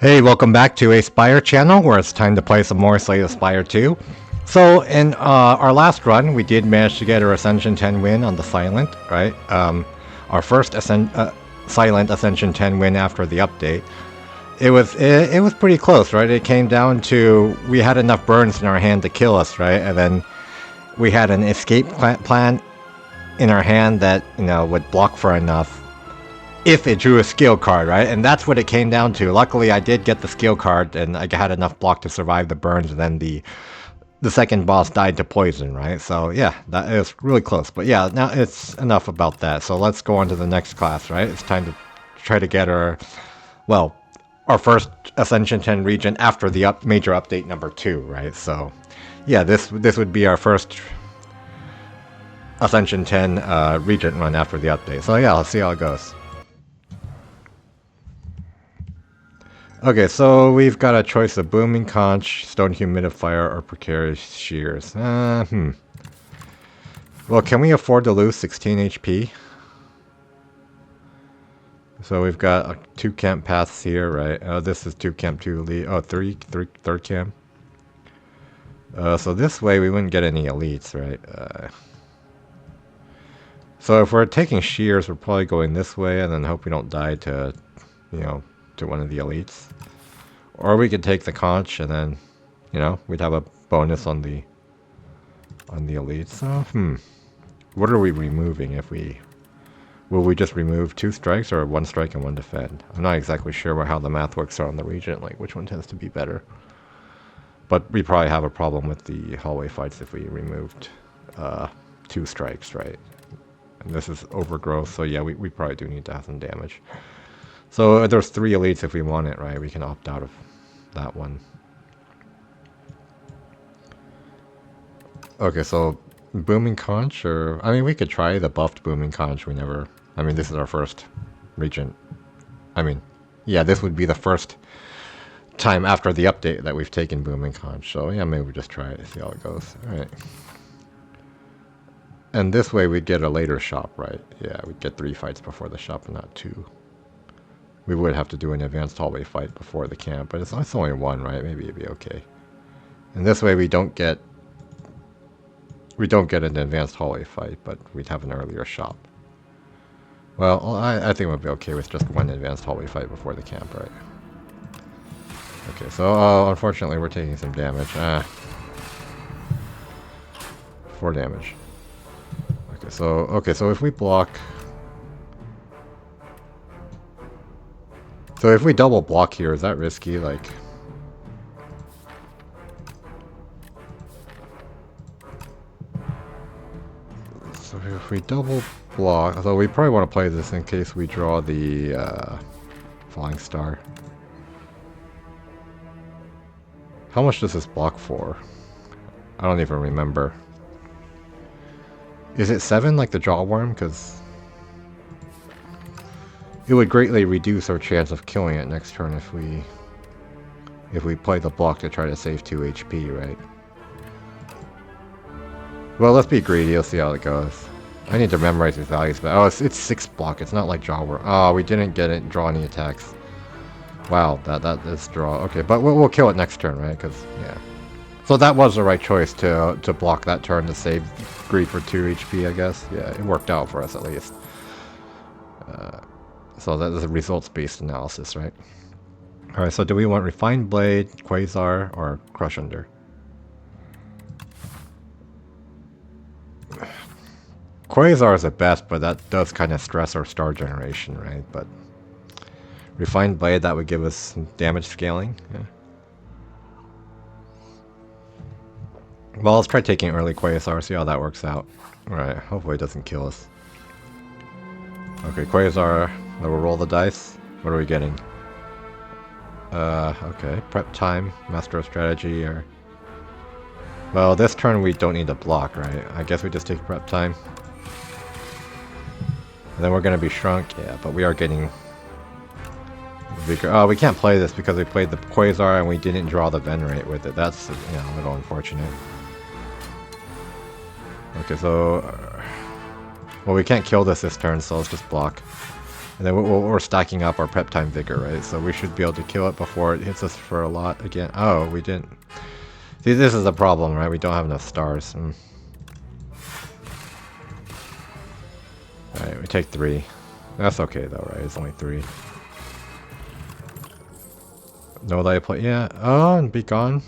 Hey, welcome back to a Spire channel where it's time to play some more Slay the Spire 2. So, in our last run, we did manage to get our Ascension 10 win on the Silent, right? Our first Silent Ascension 10 win after the update. It was pretty close, right? It came down to we had enough burns in our hand to kill us, right? And then we had an escape plan in our hand that, would block for enough if it drew a skill card, right? And that's what it came down to. Luckily, I did get the skill card, and I had enough block to survive the burns, and then the second boss died to poison, right? So yeah, that is really close. But yeah, now it's enough about that. So let's go on to the next class, right? It's time to try to get our first Ascension 10 Regent after the major update number 2, right? So yeah, this would be our first Ascension 10 Regent run after the update. So yeah, let's see how it goes. Okay, so we've got a choice of Booming Conch, Stone Humidifier, or Precarious Shears. Well, can we afford to lose 16 HP? So we've got 2 camp paths here, right? This is 2 camp, 2 elite. Oh, third camp. So this way we wouldn't get any elites, right? So if we're taking shears, we're probably going this way and then hope we don't die to, to one of the elites. Or we could take the conch and then, we'd have a bonus on the elites. So, what are we removing if we... Will we just remove 2 strikes or 1 strike and 1 defend? I'm not exactly sure how the math works out on the Regent, like which one tends to be better. But we probably have a problem with the hallway fights if we removed 2 strikes, right? And this is overgrowth, so yeah, we probably do need to have some damage. So there's 3 elites if we want it, right? We can opt out of that one. Okay, so Booming Conch, or... I mean, we could try the buffed Booming Conch. We never... I mean, this is our first Regent. I mean, yeah, this would be the first time after the update that we've taken Booming Conch. So yeah, maybe we just try it, see how it goes. Alright. And this way we'd get a later shop, right? Yeah, we'd get 3 fights before the shop and not 2. We would have to do an advanced hallway fight before the camp, but it's only 1, right? Maybe it'd be okay. And this way we don't get an advanced hallway fight, but we'd have an earlier shop. Well, I think we'll be okay with just 1 advanced hallway fight before the camp, right? Okay, so unfortunately we're taking some damage. 4 damage. Okay, so if we block... So if we double block here, is that risky? Like... So if we double block... So we probably want to play this in case we draw the Flying Star. How much does this block for? I don't even remember. Is it 7 like the Jawworm? Because... it would greatly reduce our chance of killing it next turn if we play the block to try to save 2 HP, right? Well, let's be greedy. Let's see how it goes. I need to memorize these values, but it's 6 block. It's not like Jawworm. Oh, we didn't get it. Draw any attacks. Wow, that is draw. Okay, but we'll kill it next turn, right? Because yeah. So that was the right choice to block that turn to save greed for 2 HP, I guess. Yeah, it worked out for us at least. So that is a results-based analysis, right? Alright, so do we want Refined Blade, Quasar, or Crush Under? Quasar is the best, but that does kind of stress our star generation, right? But Refined Blade, that would give us some damage scaling. Yeah. Well, let's try taking early Quasar, see how that works out. Alright, hopefully it doesn't kill us. Okay, Quasar, we'll roll the dice. What are we getting? Okay, prep time, master of strategy, or... Well, this turn we don't need to block, right? I guess we just take prep time. And then we're gonna be shrunk, yeah, but we are getting... bigger. Oh, we can't play this because we played the Quasar and we didn't draw the Venerate with it. That's, a little unfortunate. Okay, so... well, we can't kill this turn, so let's just block. And then we're stacking up our prep time vigor, right? So we should be able to kill it before it hits us for a lot again. Oh, we didn't. See, this is the problem, right? We don't have enough stars. Alright, we take 3. That's okay though, right? It's only 3. Know that I play? Yeah. Oh, and be gone.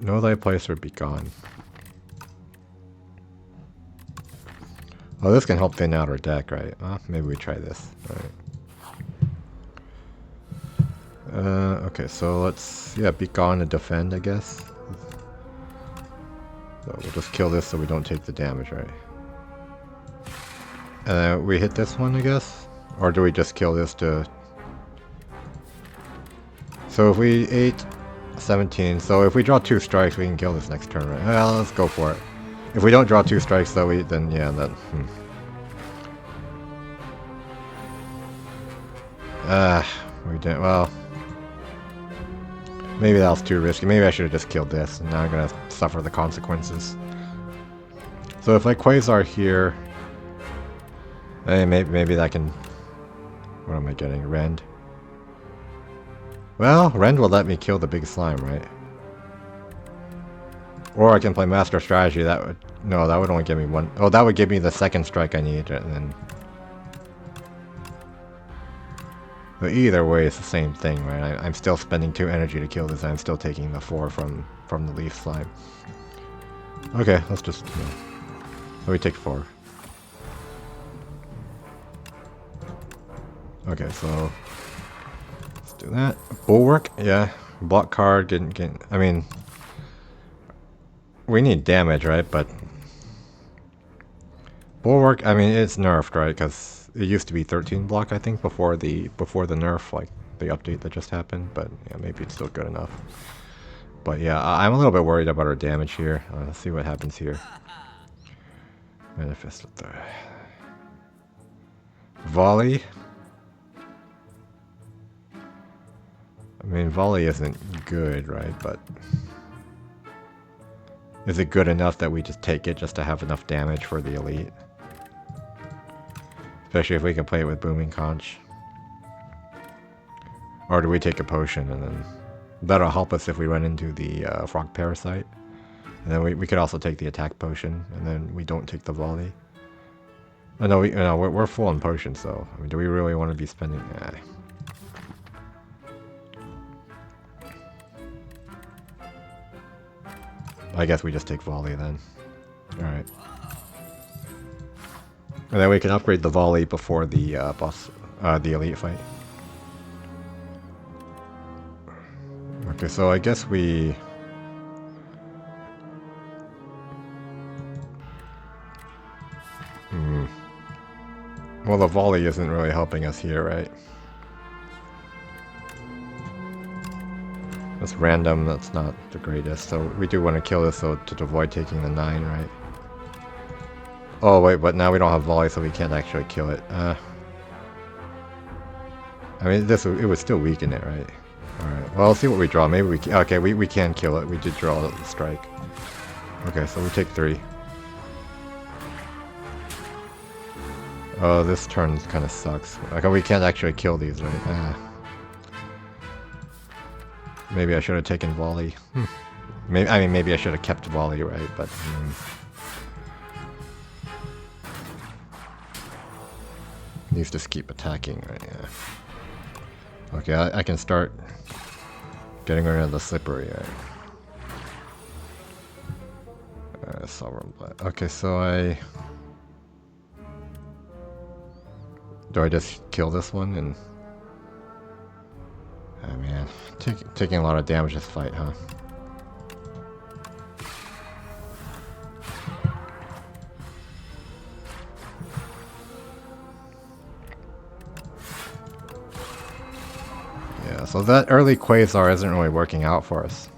Know thy place or be gone. Oh, this can help thin out our deck, right? Maybe we try this. Alright. Okay, so let's, be gone and defend, I guess. So we'll just kill this so we don't take the damage, right? And then we hit this one, I guess? Or do we just kill this to... So if we 8, 17, so if we draw 2 strikes, we can kill this next turn, right? Well, let's go for it. If we don't draw 2 strikes, though, then yeah, that... we didn't, well... Maybe that was too risky. Maybe I should have just killed this, and now I'm gonna suffer the consequences. So if I Quasar here... Hey, maybe that can... What am I getting? Rend? Well, Rend will let me kill the big slime, right? Or I can play Master Strategy. That would... No, that would only give me 1... Oh, that would give me the second strike I need, and then... But either way, it's the same thing, right? I'm still spending 2 energy to kill this, and I'm still taking the 4 from the leaf slime. Okay, let's just... So we take 4. Okay, so... Let's do that. Bulwark, yeah. Block card, get... I mean... We need damage, right? But... Bulwark, I mean, it's nerfed, right? Because... It used to be 13 block, I think, before the nerf, like the update that just happened. But yeah, maybe it's still good enough. But yeah, I'm a little bit worried about our damage here. Let's see what happens here. Manifest with the volley. I mean, volley isn't good, right? But is it good enough that we just take it just to have enough damage for the elite? Especially if we can play it with Booming Conch. Or do we take a potion and then... That'll help us if we run into the Frog Parasite. And then we could also take the attack potion, and then we don't take the volley. Oh, no, we're full on potions, so... I mean, do we really want to be spending... I guess we just take volley then. Alright. And then we can upgrade the volley before the boss, the elite fight. Okay, so I guess we... Well, the volley isn't really helping us here, right? That's random, that's not the greatest. So we do want to kill this so to avoid taking the 9, right? Oh wait, but now we don't have volley, so we can't actually kill it. I mean, it would still weaken it, right? Alright, well, let's see what we draw. Maybe we can... Okay, we can kill it. We did draw the strike. Okay, so we take 3. Oh, this turn kind of sucks. Okay, we can't actually kill these, right? Maybe I should have taken volley. Maybe I should have kept volley, right? But... Needs to keep attacking, right? Yeah. Okay, I can start getting rid of the slippery, right? Sovereign Blood. Okay, so do I just kill this one and... Oh man, taking a lot of damage this fight, huh? So that early Quasar isn't really working out for us.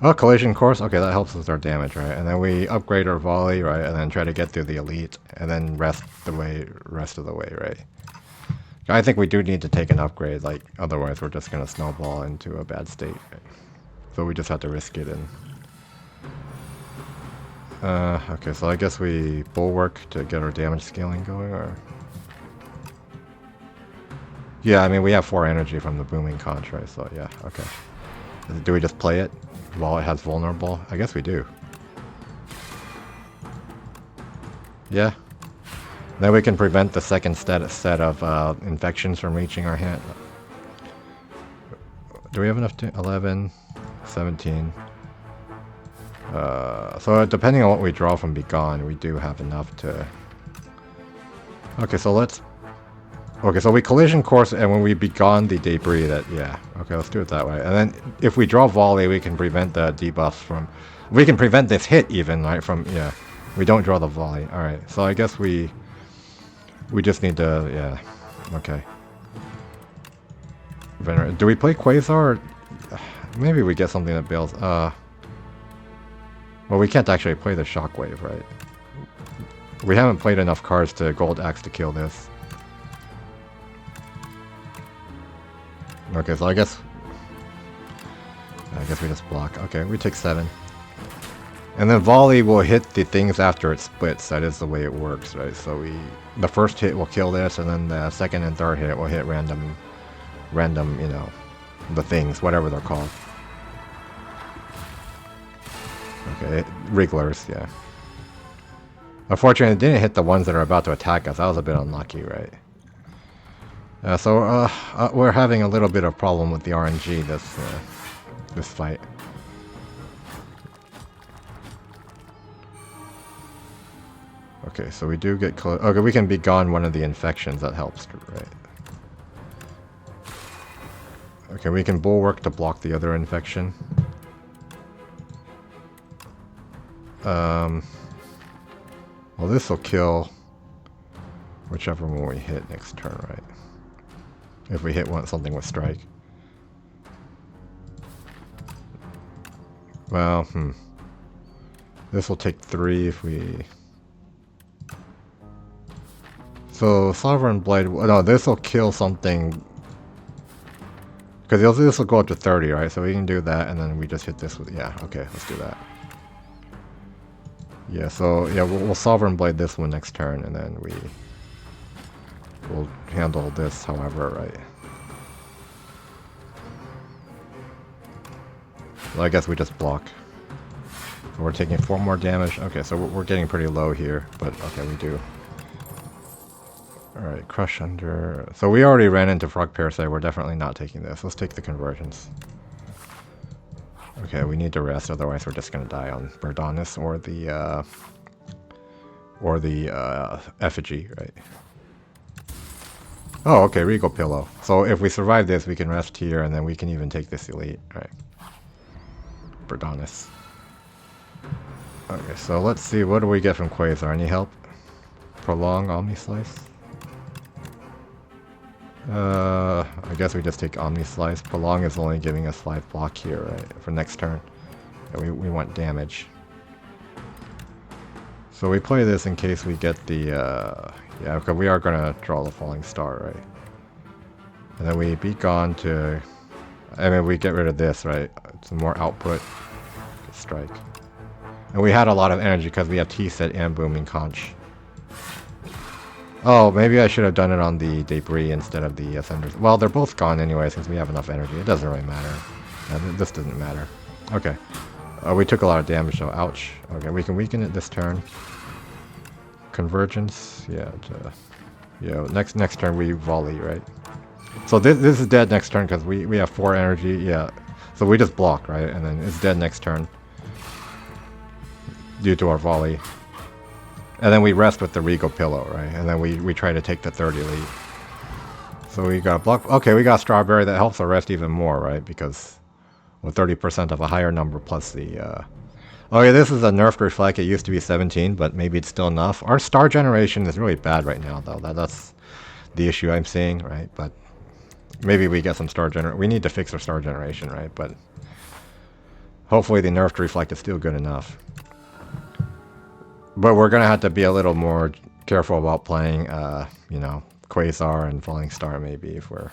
Oh, Collision Course? Okay, that helps with our damage, right? And then we upgrade our volley, right? And then try to get through the elite, and then rest of the way, right? I think we do need to take an upgrade, like, otherwise we're just gonna snowball into a bad state. Right? So we just have to risk it and... Okay, so I guess we bulwark to get our damage scaling going, or... Yeah, I mean, we have 4 energy from the booming conch, right? So, yeah, okay. Do we just play it while it has vulnerable? I guess we do. Yeah. Then we can prevent the second set of infections from reaching our hand. Do we have enough to... 11, 17... so depending on what we draw from Be Gone, we do have enough to... Okay, so let's... Okay, so we collision course, and when we Be Gone the debris, that... Yeah, okay, let's do it that way. And then if we draw volley, we can prevent the debuffs from... We can prevent this hit even, right, from... Yeah, we don't draw the volley. Alright, so I guess we just need to... Yeah, okay. Do we play Quasar? Or... Maybe we get something that bails... Well, we can't actually play the Shockwave, right? We haven't played enough cards to Gold Axe to kill this. Okay, so I guess we just block. Okay, we take 7. And then volley will hit the things after it splits. That is the way it works, right? So the first hit will kill this, and then the second and third hit will hit random, you know, the things, whatever they're called. Okay, Wrigglers, yeah. Unfortunately, it didn't hit the ones that are about to attack us. That was a bit unlucky, right? So we're having a little bit of problem with the RNG this fight. Okay, so we do get close. Okay, we can Be Gone one of the infections. That helps, right? Okay, we can Bulwark to block the other infection. Well, this will kill whichever one we hit next turn, right? If we hit something with strike. Well, this will take 3 if we... So, Sovereign Blade... No, this will kill something... Because this will go up to 30, right? So we can do that, and then we just hit this with... Yeah, okay, let's do that. Yeah, so, yeah, we'll Sovereign Blade this one next turn, and then we'll handle this however, right? Well, I guess we just block. We're taking 4 more damage. Okay, so we're getting pretty low here, but okay, we do. Alright, Crush under... So we already ran into Frog Parasite. We're definitely not taking this. Let's take the conversions. Okay, we need to rest, otherwise we're just gonna die on Burdonis or the Effigy, right? Oh, okay, Regal Pillow. So if we survive this, we can rest here, and then we can even take this Elite, right? Burdonis. Okay, so let's see, what do we get from Quasar? Any help? Prolong Omni-Slice? I guess we just take Omni-Slice. Prolong is only giving us 5 block here, right? For next turn. And we want damage. So we play this in case we get the, yeah, because we are gonna draw the Falling Star, right? And then we Be Gone to... I mean, we get rid of this, right? Some more output. Strike. And we had a lot of energy because we have T-Set and Booming Conch. Oh, maybe I should have done it on the Debris instead of the Ascenders. Well, they're both gone anyway since we have enough energy. It doesn't really matter. This doesn't matter. Okay. We took a lot of damage though. Ouch. Okay, we can weaken it this turn. Convergence. Yeah. Yeah. Next turn we volley, right? So this is dead next turn because we have 4 energy. Yeah. So we just block, right? And then it's dead next turn. Due to our volley. And then we rest with the Regal Pillow, right? And then we try to take the 30 lead. So we got block. Okay, we got Strawberry. That helps our rest even more, right? Because with 30% of a higher number plus the... Oh yeah, this is a nerfed Reflect. It used to be 17, but maybe it's still enough. Our star generation is really bad right now, though. That's the issue I'm seeing, right? But maybe we get some star generation. We need to fix our star generation, right? But hopefully the nerfed Reflect is still good enough. But we're going to have to be a little more careful about playing, you know, Quasar and Falling Star maybe if we're...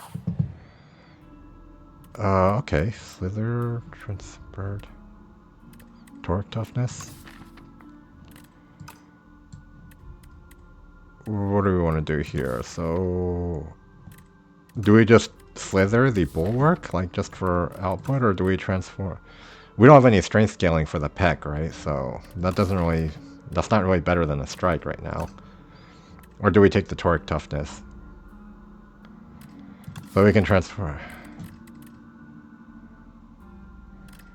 okay. Slither, Transferred, Torque Toughness. what do we want to do here? So, do we just slither the bulwark, like just for output, or do we transform? We don't have any strength scaling for the peck, right? So that doesn't really, that's not really better than a strike right now. Or do we take the toric toughness? So we can transfer.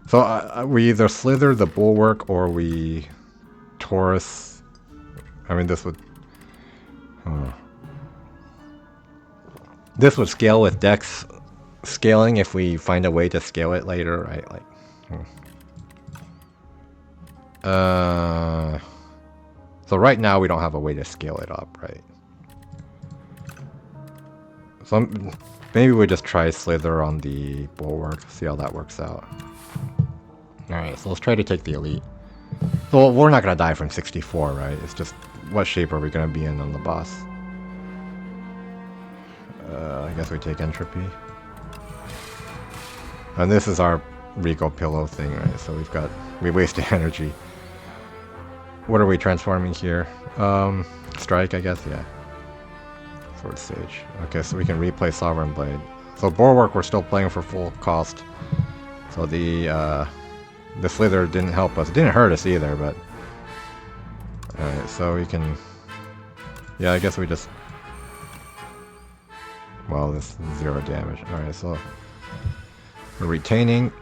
So we either slither the bulwark or we Taurus. I mean, this would. This would scale with Dex scaling if we find a way to scale it later, right? Like. So right now we don't have a way to scale it up, right? So maybe we just try Slither on the bulwark, see how that works out. Alright, so let's try to take the elite. So we're not gonna die from 64, right? It's just, what shape are we gonna be in on the boss? I guess we take entropy. And this is our Regal Pillow thing, right? So we wasted energy. What are we transforming here? Strike, I guess, yeah. Sword Sage. Okay, so we can replay Sovereign Blade. So Bulwark we're still playing for full cost. So the Slither didn't help us. It didn't hurt us either, but... Alright, so we can... Yeah, I guess we just... Well, this is 0 damage. Alright, so... We're retaining.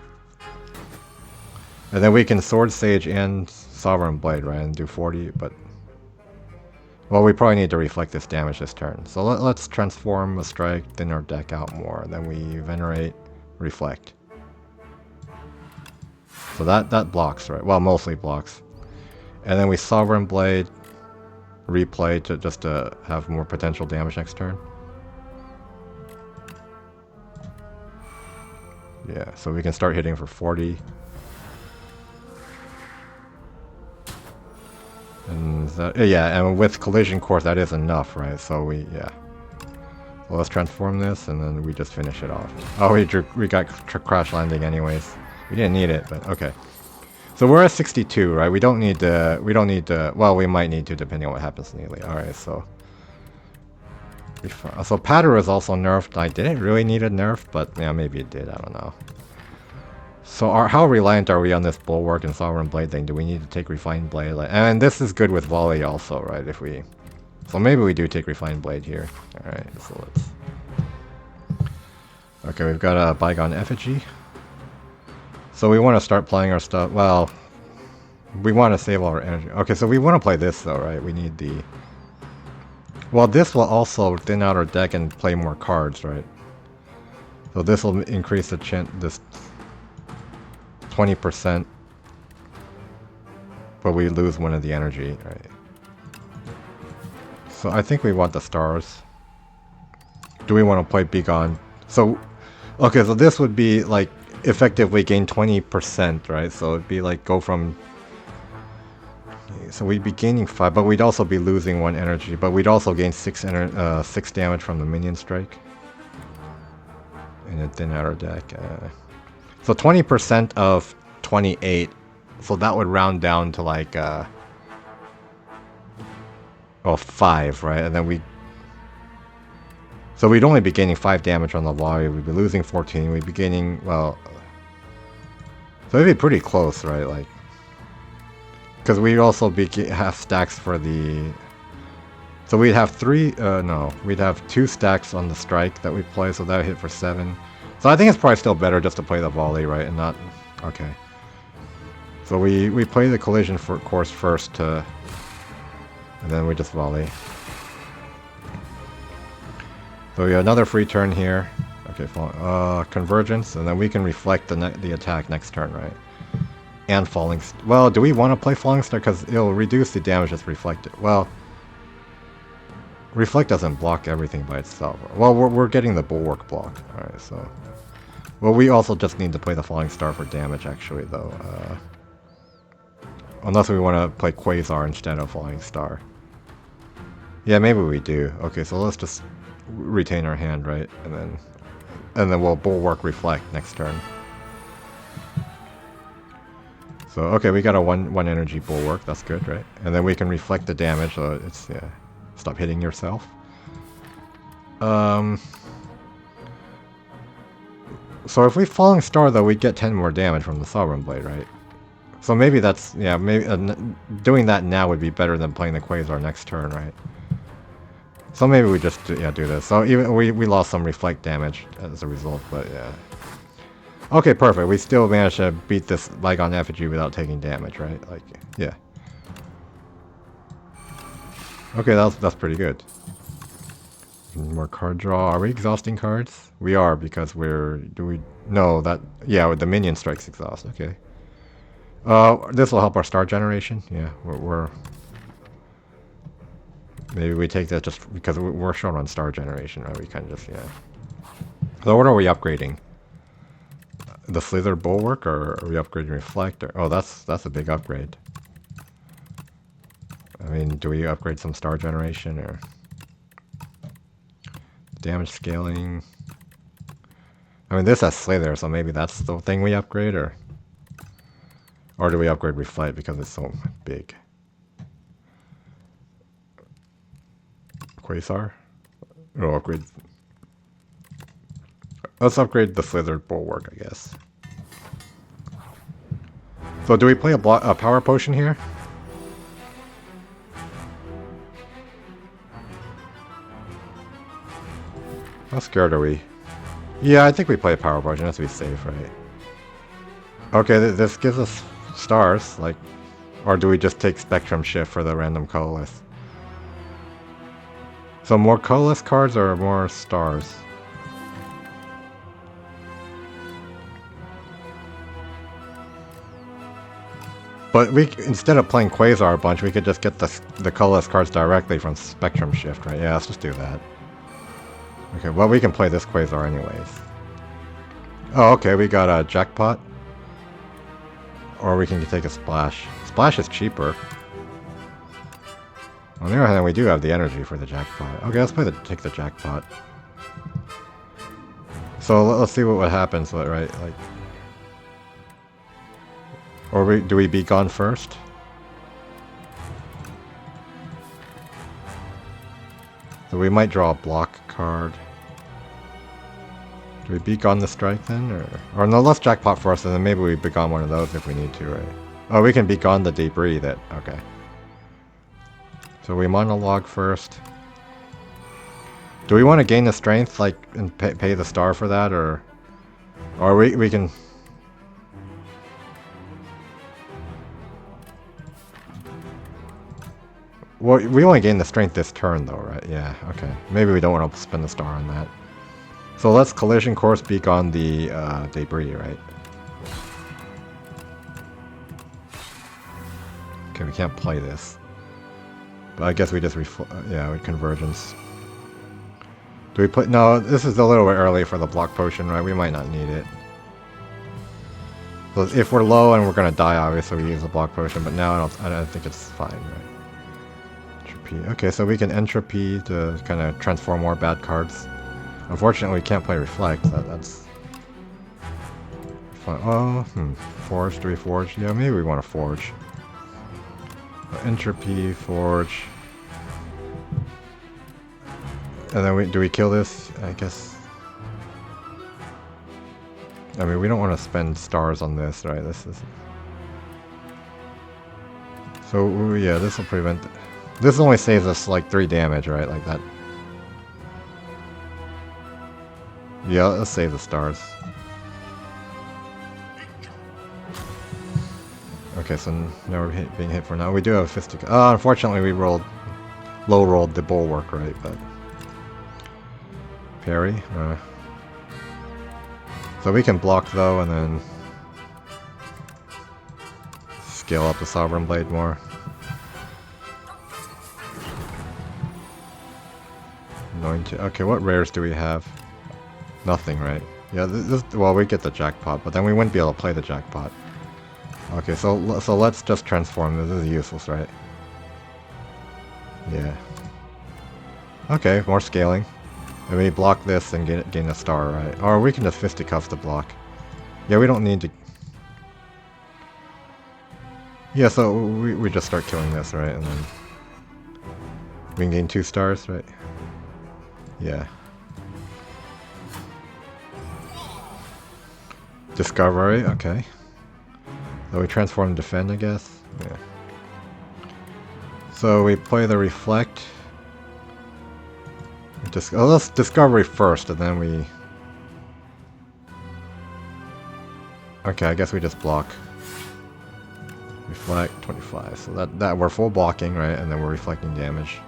And then we can Sword Sage and Sovereign Blade, right? And do 40, but... Well, we probably need to reflect this damage this turn. So let's transform a strike, thin our deck out more. Then we Venerate, reflect. So that blocks, right? Well, mostly blocks. And then we Sovereign Blade, replay to just to have more potential damage next turn. Yeah, so we can start hitting for 40. And that, yeah, and with Collision Course that is enough, right? So yeah. Well, let's transform this and then we just finish it off. Oh, we got Crash Landing anyways. We didn't need it, but okay. So we're at 62, right? We don't need to, well, we might need to depending on what happens in the elite. Alright, so... So Patter is also nerfed. I didn't really need a nerf, but yeah, maybe it did, I don't know. So how reliant are we on this Bulwark and Sovereign Blade thing? Do we need to take Refined Blade? And this is good with Volley also, right? If we... So maybe we do take Refined Blade here. Alright, so let's... Okay, we've got a Bygone Effigy. So we want to start playing our stuff... Well, we want to save all our energy. Okay, so we want to play this though, right? We need the... Well, this will also thin out our deck and play more cards, right? So this will increase the chance... This... 20%, but we lose one of the energy, right? So I think we want the stars. Do we want to play Begone? So, okay, so this would be like effectively gain 20%, right? So it'd be like go from... So we'd be gaining 5, but we'd also be losing 1 energy, but we'd also gain 6 damage from the minion strike. And it thin out our deck. So 20% of 28, so that would round down to like, well, 5, right? And then so we'd only be gaining 5 damage on the volley, we'd be losing 14, we'd be gaining, well, so it'd be pretty close, right? Like, because we'd also have stacks for the, so we'd have we'd have 2 stacks on the strike that we play, so that would hit for 7. So I think it's probably still better just to play the volley, right, and not... Okay. So we play the collision course first and then we just volley. So we have another free turn here. Okay, convergence, and then we can reflect the attack next turn, right? And falling... Well, do we want to play falling star? Because it'll reduce the damage that's reflected. Well... Reflect doesn't block everything by itself. Well, we're getting the Bulwark block. Alright, so... Well, we also just need to play the Falling Star for damage, actually, though. Unless we want to play Quasar instead of Falling Star. Yeah, maybe we do. Okay, so let's just retain our hand, right? And then we'll Bulwark Reflect next turn. So, okay, we got a one energy Bulwark. That's good, right? And then we can reflect the damage, so it's, yeah. Stop hitting yourself. So if we Falling Star, though, we get 10 more damage from the Sovereign Blade, right? So maybe that's, yeah, maybe doing that now would be better than playing the Quasar next turn, right? So maybe we just do this. So even we lost some reflect damage as a result, but yeah. Okay, perfect. We still managed to beat this Lygon Effigy without taking damage, right? Like, yeah. Okay, that's pretty good. More card draw. Are we exhausting cards? We are, because we're... No, that... Yeah, with the minion strikes exhaust. Okay. This will help our star generation. Yeah, we're... Maybe we take that just because we're short on star generation, right? We kind of just, yeah. So what are we upgrading? The Slither Bulwark, or are we upgrading Reflector? Oh, that's a big upgrade. I mean, do we upgrade some star generation, or... Damage scaling... I mean, this has Slither, so maybe that's the thing we upgrade, or do we upgrade Reflect because it's so big? Quasar? No, upgrade... Let's upgrade the Slither Bulwark, I guess. So do we play a power potion here? How scared are we? Yeah, I think we play a power potion just to be safe, right? Okay, this gives us stars, like... Or do we just take Spectrum Shift for the random colorless? So more colorless cards or more stars? But we, instead of playing Quasar a bunch, we could just get the colorless cards directly from Spectrum Shift, right? Yeah, let's just do that. Okay, well, we can play this Quasar anyways. Oh, okay, we got a Jackpot. Or we can take a Splash. Splash is cheaper. On the other hand, we do have the energy for the Jackpot. Okay, let's take the Jackpot. So let's see what happens, right? Like, or do we be gone first? So we might draw a block card. Do we be gone the strike then, or no? Let's Jackpot first, and then maybe we be gone one of those if we need to, right? Oh, we can be gone the debris. That okay. So we monologue first. Do we want to gain the strength, like, and pay the star for that, or we can? Well, we only gain the strength this turn, though, right? Yeah. Okay. Maybe we don't want to spend the star on that. So let's collision course beak on the debris, right? Okay, we can't play this. But I guess we just with convergence. Do we put... No, this is a little bit early for the block potion, right? We might not need it. So if we're low and we're gonna die, obviously we use the block potion, but now I don't think it's fine, right? Entropy. Okay, so we can entropy to kind of transform more bad cards. Unfortunately, we can't play Reflect. That's fun. Oh, Forge. Do we Forge? Yeah, maybe we want to Forge. Entropy, Forge. And then do we kill this? I guess. I mean, we don't want to spend stars on this, right? This is... So, yeah, this will prevent... This only saves us, like, 3 damage, right? Like that. Yeah, let's save the stars. Okay, so now we're being hit for now. We do have a Fistic... unfortunately, we low-rolled the Bulwark, right? But... Parry. So we can block, though, and then... Scale up the Sovereign Blade more. Okay, what rares do we have? Nothing, right? Yeah, well, we get the Jackpot, but then we wouldn't be able to play the Jackpot. Okay, so let's just transform. This is useless, right? Yeah. Okay, more scaling. And we block this and gain a star, right? Or we can just Fisticuffs to block. Yeah, we don't need to... Yeah, so we just start killing this, right? And then... We can gain 2 stars, right? Yeah. Discovery, okay. So we transform and defend, I guess? Yeah. So we play the Reflect. Let's Discovery first, and then we... Okay, I guess we just block. Reflect, 25. So that we're full blocking, right? And then we're reflecting damage.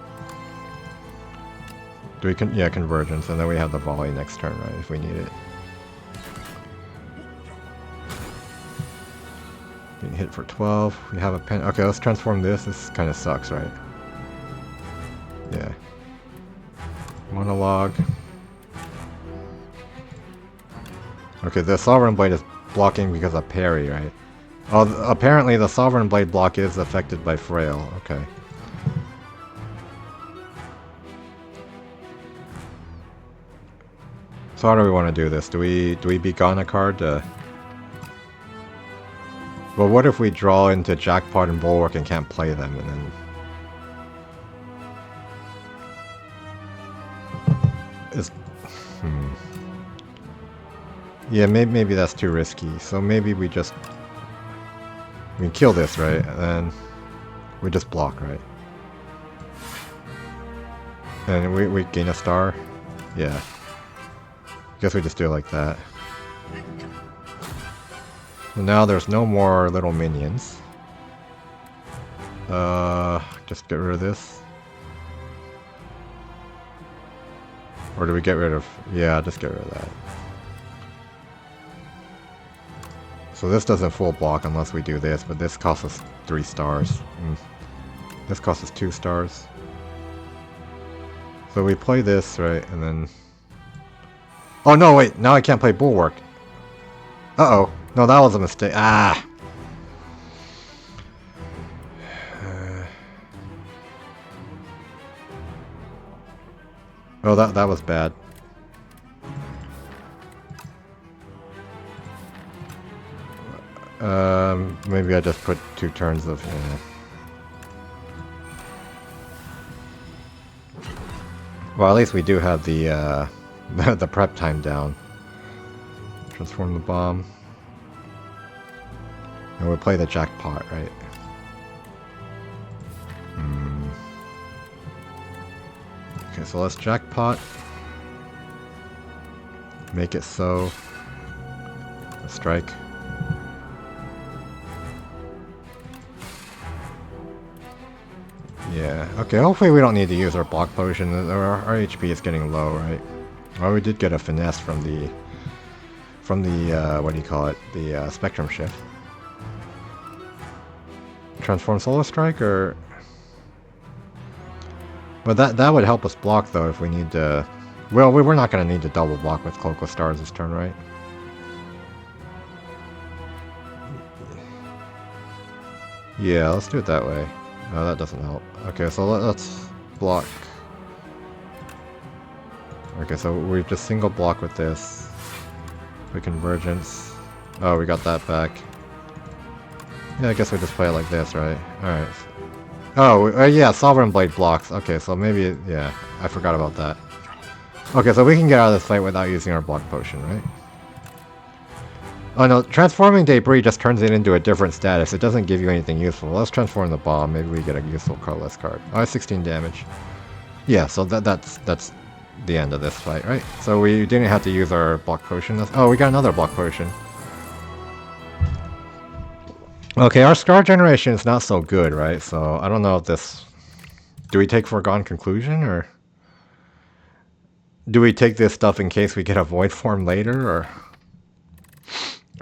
Yeah, Convergence, and then we have the volley next turn, right? If we need it. Being hit for 12. We have a pen. Okay, let's transform this. This kind of sucks, right? Yeah. Monologue. Okay, the Sovereign Blade is blocking because of parry, right? Oh, apparently the Sovereign Blade block is affected by Frail. Okay. So how do we want to do this? Do we begone a card? Well, what if we draw into Jackpot and Bulwark and can't play them, and then... Yeah, maybe that's too risky. So maybe we just... We can kill this, right? And then we just block, right? And we gain a star? Yeah. Guess we just do it like that. So now there's no more little minions. Just get rid of this. Or do we get rid of... Yeah, just get rid of that. So this doesn't full block unless we do this, but this costs us 3 stars. This costs us 2 stars. So we play this, right, and then... Oh no, wait, now I can't play Bulwark. Uh-oh. No, that was a mistake. Ah! Oh, that was bad. Maybe I just put 2 turns of... Well, at least we do have the the prep time down. Transform the bomb. And we'll play the Jackpot, right? Okay, so let's Jackpot. Make it so. Strike. Yeah, okay, hopefully we don't need to use our block potion. Our HP is getting low, right? Well, we did get a finesse from the what do you call it? The Spectrum Shift. Transform Solar Strike, or... But that would help us block, though, if we need to... Well, we're not going to need to double block with Cloak of Stars this turn, right? Yeah, let's do it that way. No, that doesn't help. Okay, so let's block. Okay, so we just single block with this. We Convergence. Oh, we got that back. Yeah, I guess we just play it like this, right? Alright. Oh, yeah, Sovereign Blade blocks. Okay, so maybe... Yeah, I forgot about that. Okay, so we can get out of this fight without using our block potion, right? Oh no, transforming Debris just turns it into a different status. It doesn't give you anything useful. Let's transform the bomb. Maybe we get a useful colorless card. Oh, 16 damage. Yeah, so that's the end of this fight, right? So we didn't have to use our block potion. Oh, we got another block potion. Okay, our scar generation is not so good, right? So I don't know if this... Do we take Foregone Conclusion, or... Do we take this stuff in case we get a Void Form later,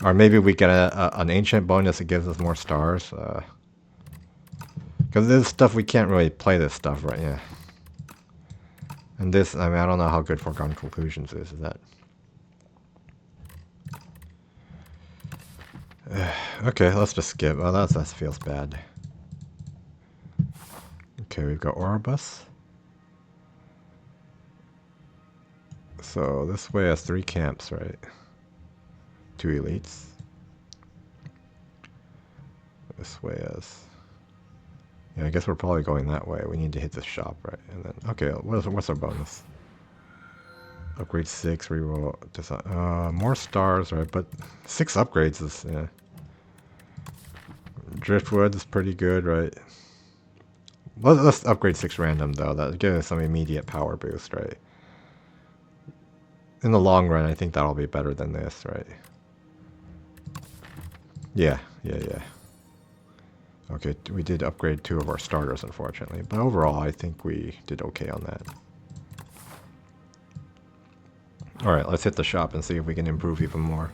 or maybe we get an Ancient bonus that gives us more stars. Because this stuff, we can't really play this stuff, right? Yeah. And this, I mean, I don't know how good Foregone Conclusions is that? Okay, let's just skip. Oh, that feels bad. Okay, we've got Oribus. So this way has 3 camps, right? 2 elites. This way has... Yeah, I guess we're probably going that way. We need to hit the shop, right? And then, okay, what's our bonus? Upgrade 6, reroll, design. More stars, right? But 6 upgrades is, yeah. Driftwood is pretty good, right? Let's upgrade 6 random, though. That'll give us some immediate power boost, right? In the long run, I think that'll be better than this, right? Yeah. Okay, we did upgrade 2 of our starters, unfortunately. But overall, I think we did okay on that. Alright, let's hit the shop and see if we can improve even more.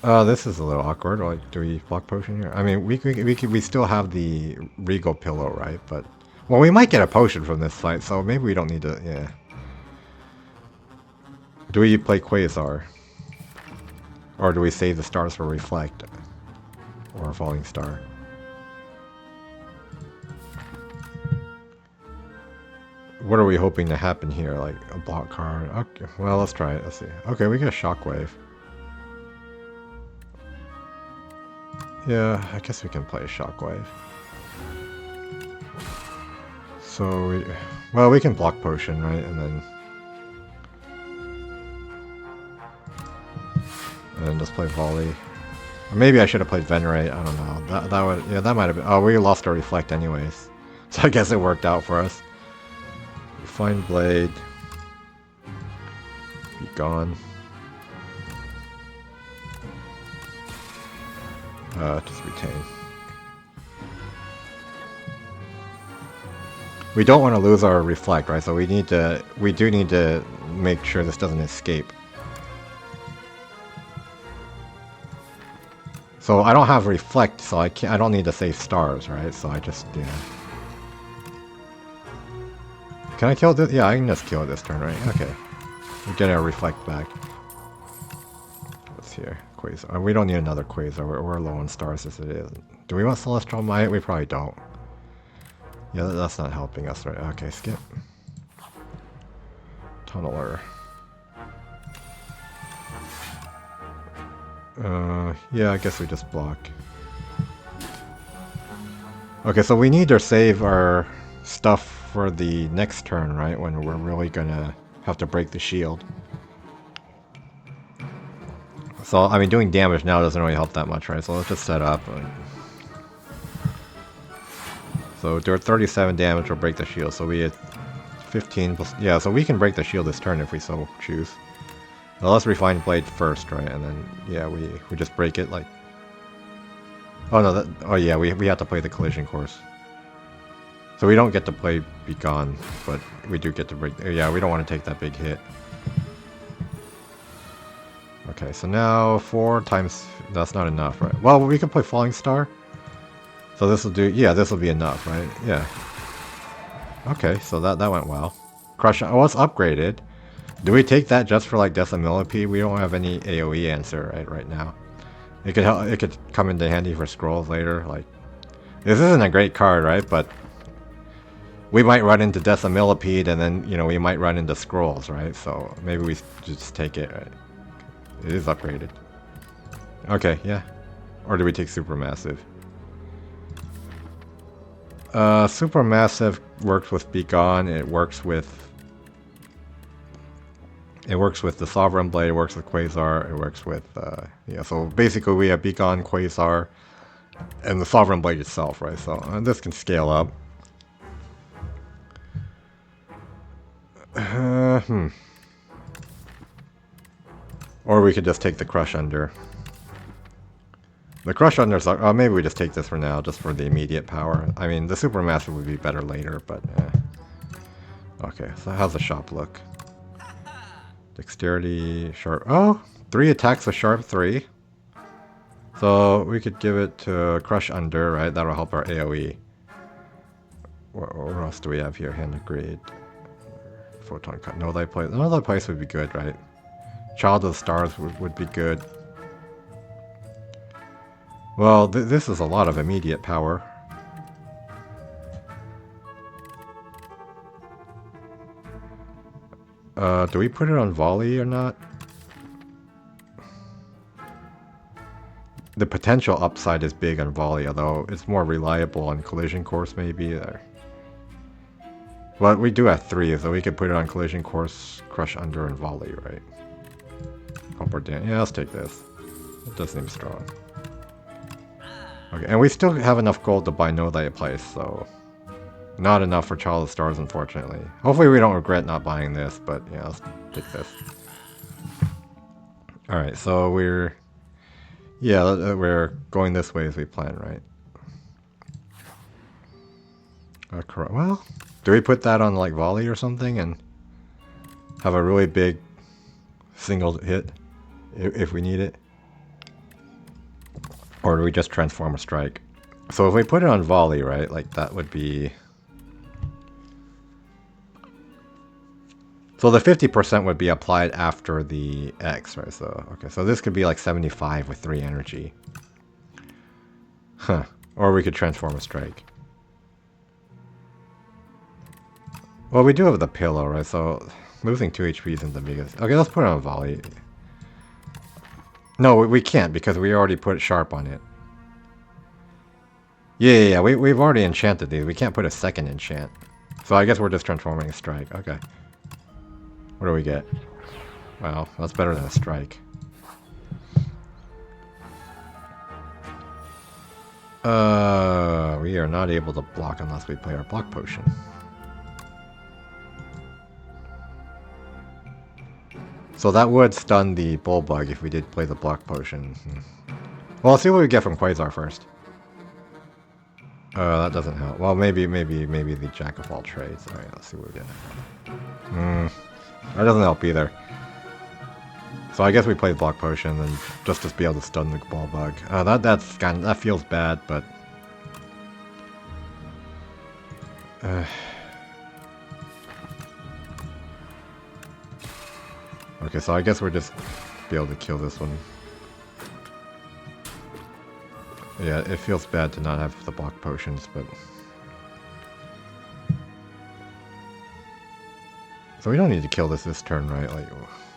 This is a little awkward. Like, do we block potion here? I mean, we still have the Regal Pillow, right? But, well, we might get a potion from this fight, so maybe we don't need to, yeah. Do we play Quasar? Or do we save the stars for Reflect? Or a Falling Star? What are we hoping to happen here? Like, a block card? Okay, well, let's try it. Let's see. Okay, we get a Shockwave. Yeah, I guess we can play a Shockwave. So, we can block Potion, right? And then just play Volley. Or maybe I should have played Venerate, I don't know. That would, yeah, that might have been, oh, we lost our Reflect anyways. So I guess it worked out for us. Refined Blade. Be gone. Just retain. We don't want to lose our Reflect, right? So we do need to make sure this doesn't escape. So I don't have Reflect, so I don't need to save stars, right? So I just, yeah. Can I kill this? Yeah, I can just kill it this turn, right? Okay. We get our Reflect back. What's here? Quasar. We don't need another Quasar. We're low on stars as it is. Do we want Celestial Might? We probably don't. Yeah, that's not helping us, right? Okay, skip. Tunneler. Yeah, I guess we just block. Okay, so we need to save our stuff for the next turn, right? When we're really gonna have to break the shield. So, I mean, doing damage now doesn't really help that much, right? So let's just set up. So, do 37 damage or break the shield. So we hit 15 plus... Yeah, so we can break the shield this turn if we so choose. Well, let's refine Blade first, right? And then, yeah, we just break it, like... Oh, no, oh, yeah, we have to play the collision course. So we don't get to play Be Gone, but we do get to break... Yeah, we don't want to take that big hit. Okay, so now 4 times... That's not enough, right? Well, we can play Falling Star. So this will do... Yeah, this will be enough, right? Yeah. Okay, so that went well. Crush... Oh, it's upgraded. Do we take that just for like Decimillipede? We don't have any AoE answer right now. It could help. It could come into handy for scrolls later. Like, this isn't a great card, right? But we might run into Decimillipede, and then we might run into scrolls, right? So maybe we just take it. Right? It is upgraded. Okay, yeah. Or do we take Supermassive? Supermassive works with Be Gone. It works with the Sovereign Blade, it works with Quasar, it works with, yeah, so basically we have Be Gone, Quasar, and the Sovereign Blade itself, right? So this can scale up. Or we could just take the Crush Under. The Crush Under's like, oh, maybe we just take this for now, just for the immediate power. I mean, the Supermassive would be better later, but, Okay, so how's the shop look? Dexterity, Sharp... Oh! 3 attacks with Sharp 3. So we could give it to Crush Under, right? That'll help our AoE. What else do we have here? Hand of Greed. Photon Cut. No Thy Place. No Thy Place would be good, right? Child of the Stars would be good. Well, this is a lot of immediate power. Do we put it on Volley or not? the potential upside is big on volley, although it's more reliable on collision course maybe. Well, we do have 3, so we could put it on collision course, crush under, and volley, right? Hope we're down. Yeah, let's take this. It does seem strong. Okay, and we still have enough gold to buy No Light Place, so not enough for Child of Stars, unfortunately. Hopefully we don't regret not buying this, but yeah, let's take this. Alright, so we're going this way as we planned, right? Well, do we put that on like volley or something and have a really big single hit if we need it? Or do we just transform a strike? So if we put it on volley, right, like that would be... So the 50% would be applied after the X, right? So, okay, so this could be like 75 with 3 energy. Huh. Or we could transform a strike. Well, we do have the pillow, right? So losing 2 HP isn't the biggest... Okay, let's put it on volley. No, we can't because we already put sharp on it. Yeah, we've already enchanted these. We can't put a second enchant. So I guess we're just transforming a strike. Okay. What do we get? Well, that's better than a strike. We are not able to block unless we play our block potion. So that would stun the Bullbug if we did play the block potion. Well, let's see what we get from Quasar first. That doesn't help. Well, maybe the Jack of all trades. Alright, let's see what we get. That doesn't help either. So I guess we play block potion and just to be able to stun the Bullbug. That feels bad, but okay, so I guess we're just be able to kill this one. Yeah, it feels bad to not have the block potions, but... So we don't need to kill this turn, right? Like,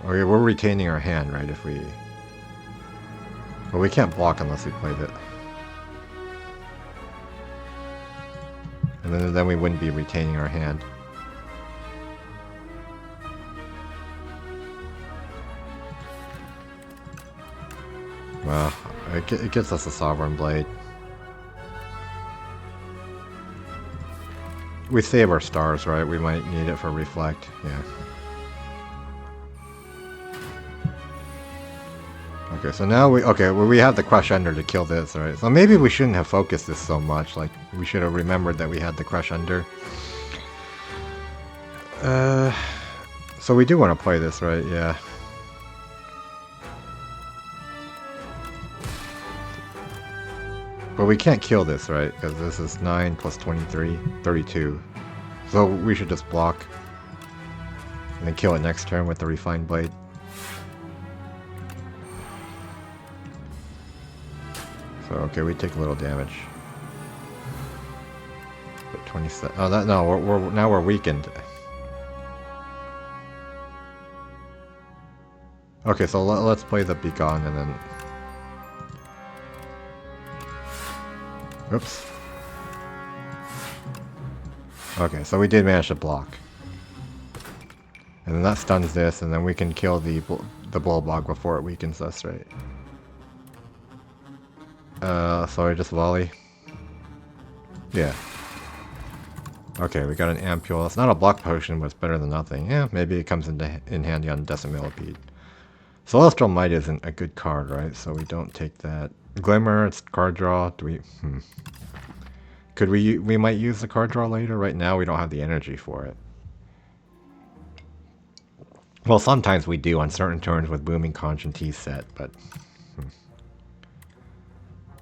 okay, we're retaining our hand, right, if we... But we can't block unless we played it. And then we wouldn't be retaining our hand. Well, it gets us a Sovereign Blade. We save our stars, right? We might need it for Reflect, yeah. Okay, so now we have the Crush Under to kill this, right? So maybe we shouldn't have focused this so much, like, we should have remembered that we had the Crush Under. So we do want to play this, right? Yeah. But we can't kill this, right? Because this is 9 plus 23, 32. So we should just block. And then kill it next turn with the Refined Blade. So, okay, we take a little damage. But 27... Oh, no, now we're weakened. Okay, so let's play the Begone and then... Oops. Okay, so we did manage to block. And then that stuns this, and then we can kill the Bullbug before it weakens us, right? So I just volley. Yeah. Okay, we got an Ampule. It's not a block potion, but it's better than nothing. Yeah, maybe it comes in handy on Decimillipede. Celestial Might isn't a good card, right? So we don't take that. Glimmer, it's card draw. Do we... Could we might use the card draw later? Right now we don't have the energy for it. Well, sometimes we do on certain turns with Booming Conch and T-Set, but...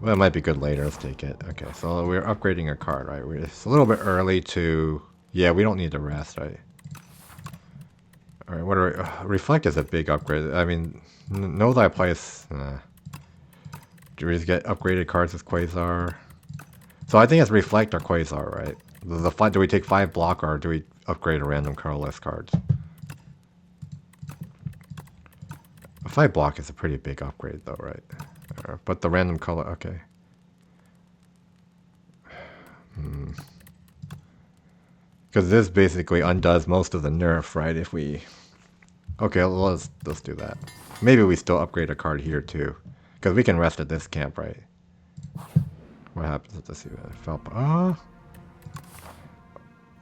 Well, it might be good later. Let's take it. Okay, so we're upgrading our card, right? It's a little bit early to... Yeah, we don't need to rest, right? Alright, what are we... Reflect is a big upgrade. I mean, Know Thy Place... Do we just get upgraded cards with Quasar? So I think it's Reflect or Quasar, right? Do we take 5 block or do we upgrade a random colorless cards? A 5 block is a pretty big upgrade though, right? But the random color, okay. Because this basically undoes most of the nerf, right? If we... Okay, let's do that. Maybe we still upgrade a card here too. Because we can rest at this camp, right? What happens if this even fell?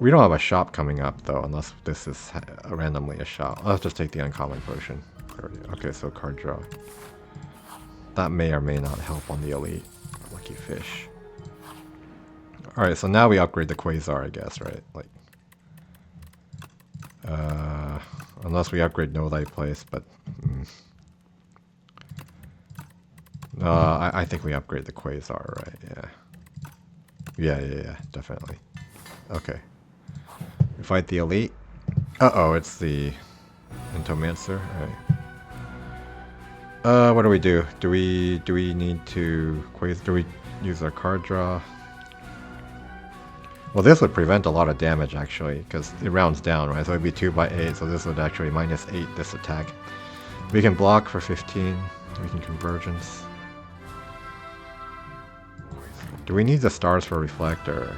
We don't have a shop coming up though, unless this is randomly a shop. Let's just take the uncommon potion. Okay, so card draw. That may or may not help on the elite. Lucky fish. Alright, so now we upgrade the Quasar, I guess, right? Like, unless we upgrade Know Thy Place, but... I think we upgrade the Quasar, right? Yeah. Yeah, definitely. Okay. We fight the elite. Uh-oh, it's the Entomancer. Alright. What do we do? Do we need to do we use our card draw? Well, this would prevent a lot of damage actually, because it rounds down, right? So it'd be 2 by 8, so this would actually -8 this attack. We can block for 15. We can convergence. Do we need the stars for reflect, or...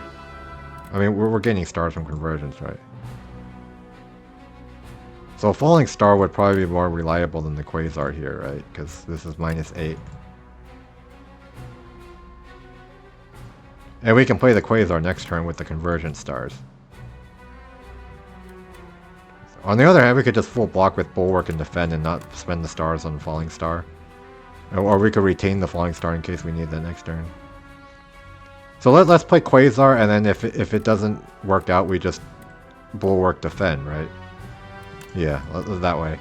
I mean, we're getting stars from convergence, right? So a falling star would probably be more reliable than the Quasar here, right? Because this is -8. And we can play the Quasar next turn with the convergent stars. On the other hand, we could just full block with Bulwark and defend and not spend the stars on falling star. Or we could retain the falling star in case we need that next turn. So let's play Quasar, and then if it doesn't work out, we just Bulwark defend, right? Yeah, that way.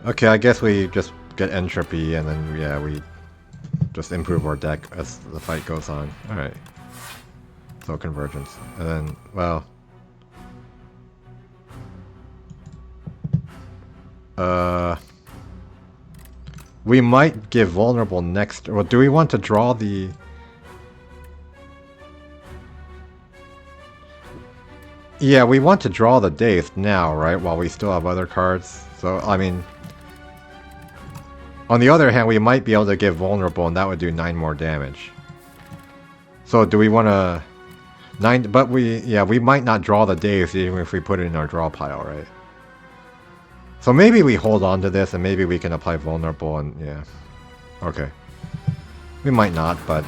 Okay, I guess we just get entropy, and then yeah, we just improve our deck as the fight goes on. Alright. So convergence. And then, well... we might give vulnerable next... Well, do we want to draw the... Yeah, we want to draw the Dazed now, right? While we still have other cards. So, I mean... On the other hand, we might be able to give vulnerable, and that would do 9 more damage. So, do we want to... 9... But we might not draw the Dazed even if we put it in our draw pile, right? So maybe we hold on to this, and maybe we can apply vulnerable, and yeah. Okay. We might not, but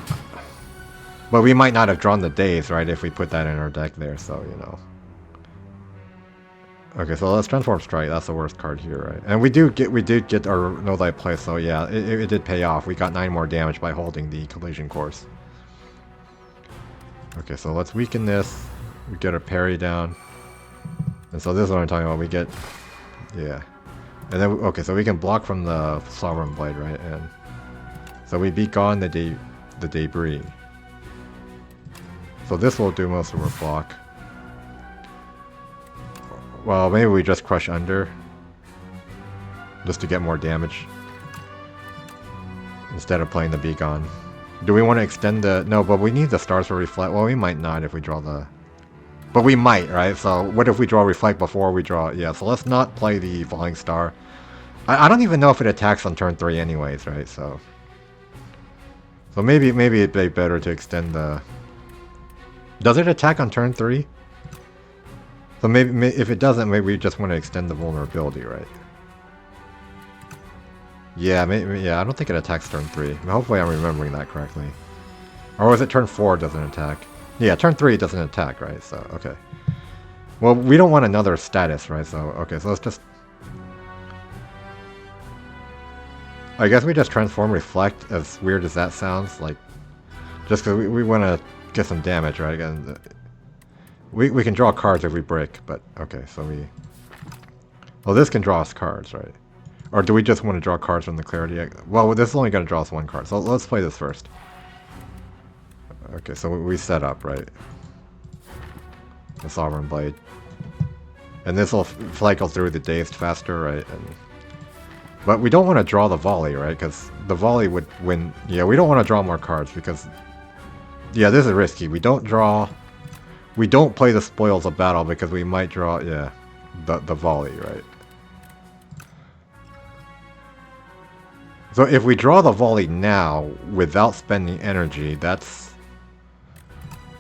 we might not have drawn the Dazed, right, if we put that in our deck there, so, you know. Okay, so let's transform Strike. That's the worst card here, right? And we did get our Know Thy Place, so yeah, it did pay off. We got 9 more damage by holding the collision course. Okay, so let's weaken this. We get our parry down. And so this is what I'm talking about. We get... Yeah. And then, okay, so we can block from the Sovereign Blade, right? And so we beat gone the debris. So this will do most of our block. Well, maybe we just crush under. Just to get more damage. Instead of playing the Beacon. Do we want to extend the... No, but we need the stars for reflect. Well, we might not if we draw the... But we might, right? So what if we draw reflect before we draw... Yeah, so let's not play the falling star. I don't even know if it attacks on turn 3 anyways, right? So maybe it'd be better to extend the... Does it attack on turn 3? So maybe if it doesn't, maybe we just want to extend the vulnerability, right? Yeah, maybe, yeah, I don't think it attacks turn 3. Hopefully I'm remembering that correctly. Or was it turn 4 it doesn't attack? Yeah, turn 3 it doesn't attack, right? So, okay. Well, we don't want another status, right? So, okay, so let's just... I guess we just transform Reflect, as weird as that sounds, like... Just because we want to get some damage, right? And we can draw cards if we break, but... Okay, so we... Well, this can draw us cards, right? Or do we just want to draw cards from the Clarity? Well, this is only going to draw us 1 card, so let's play this first. Okay, so we set up, right? The Sovereign Blade. And this will cycle through the Dazed faster, right? But we don't want to draw the volley, right? Because the volley would win. Yeah, we don't want to draw more cards because... Yeah, this is risky. We don't draw... We don't play the Spoils of Battle because we might draw, yeah, the volley, right? So if we draw the volley now without spending energy, that's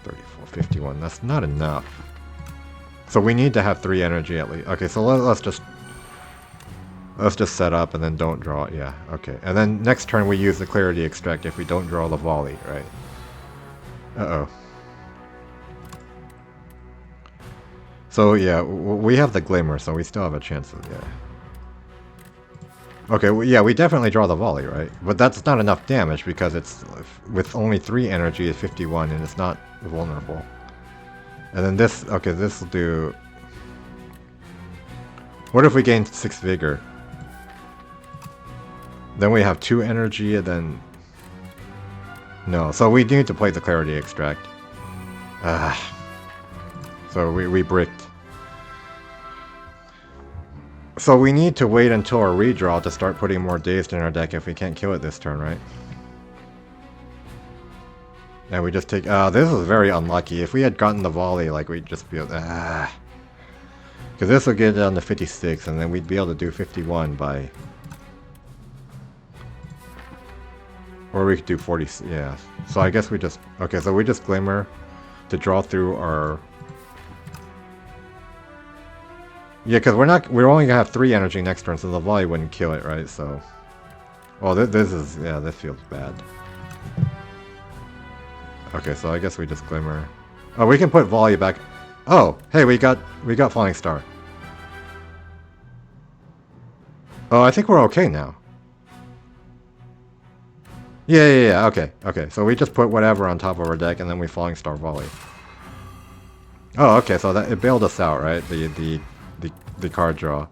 34, 51. That's not enough. So we need to have 3 energy at least. Okay, so let's just set up and then don't draw it. Yeah, okay. And then next turn we use the clarity extract if we don't draw the volley, right? Uh-oh. So yeah, we have the glimmer, so we still have a chance of, yeah. Okay, well, yeah, we definitely draw the volley, right? But that's not enough damage because it's, with only 3 energy, it's 51 and it's not vulnerable. And then this, okay, this will do... What if we gain 6 vigor? Then we have 2 energy and then... No, so we need to play the clarity extract. So we bricked. So we need to wait until our redraw to start putting more dazed in our deck if we can't kill it this turn, right? And we just take... this is very unlucky. If we had gotten the volley, like, we'd just be able to... Because this will get down to 56, and then we'd be able to do 51 by... Or we could do 40... Yeah. So I guess we just... Okay, so we just Glimmer to draw through our... Yeah, because we're only gonna have 3 energy next turn, so the volley wouldn't kill it, right? So, well, this is, yeah, this feels bad. Okay, so I guess we just Glimmer. Oh, we can put volley back. Oh, hey, we got Falling Star. Oh, I think we're okay now. Yeah. Okay. So we just put whatever on top of our deck, and then we Falling Star volley. Oh, okay. So that it bailed us out, right? The card draw,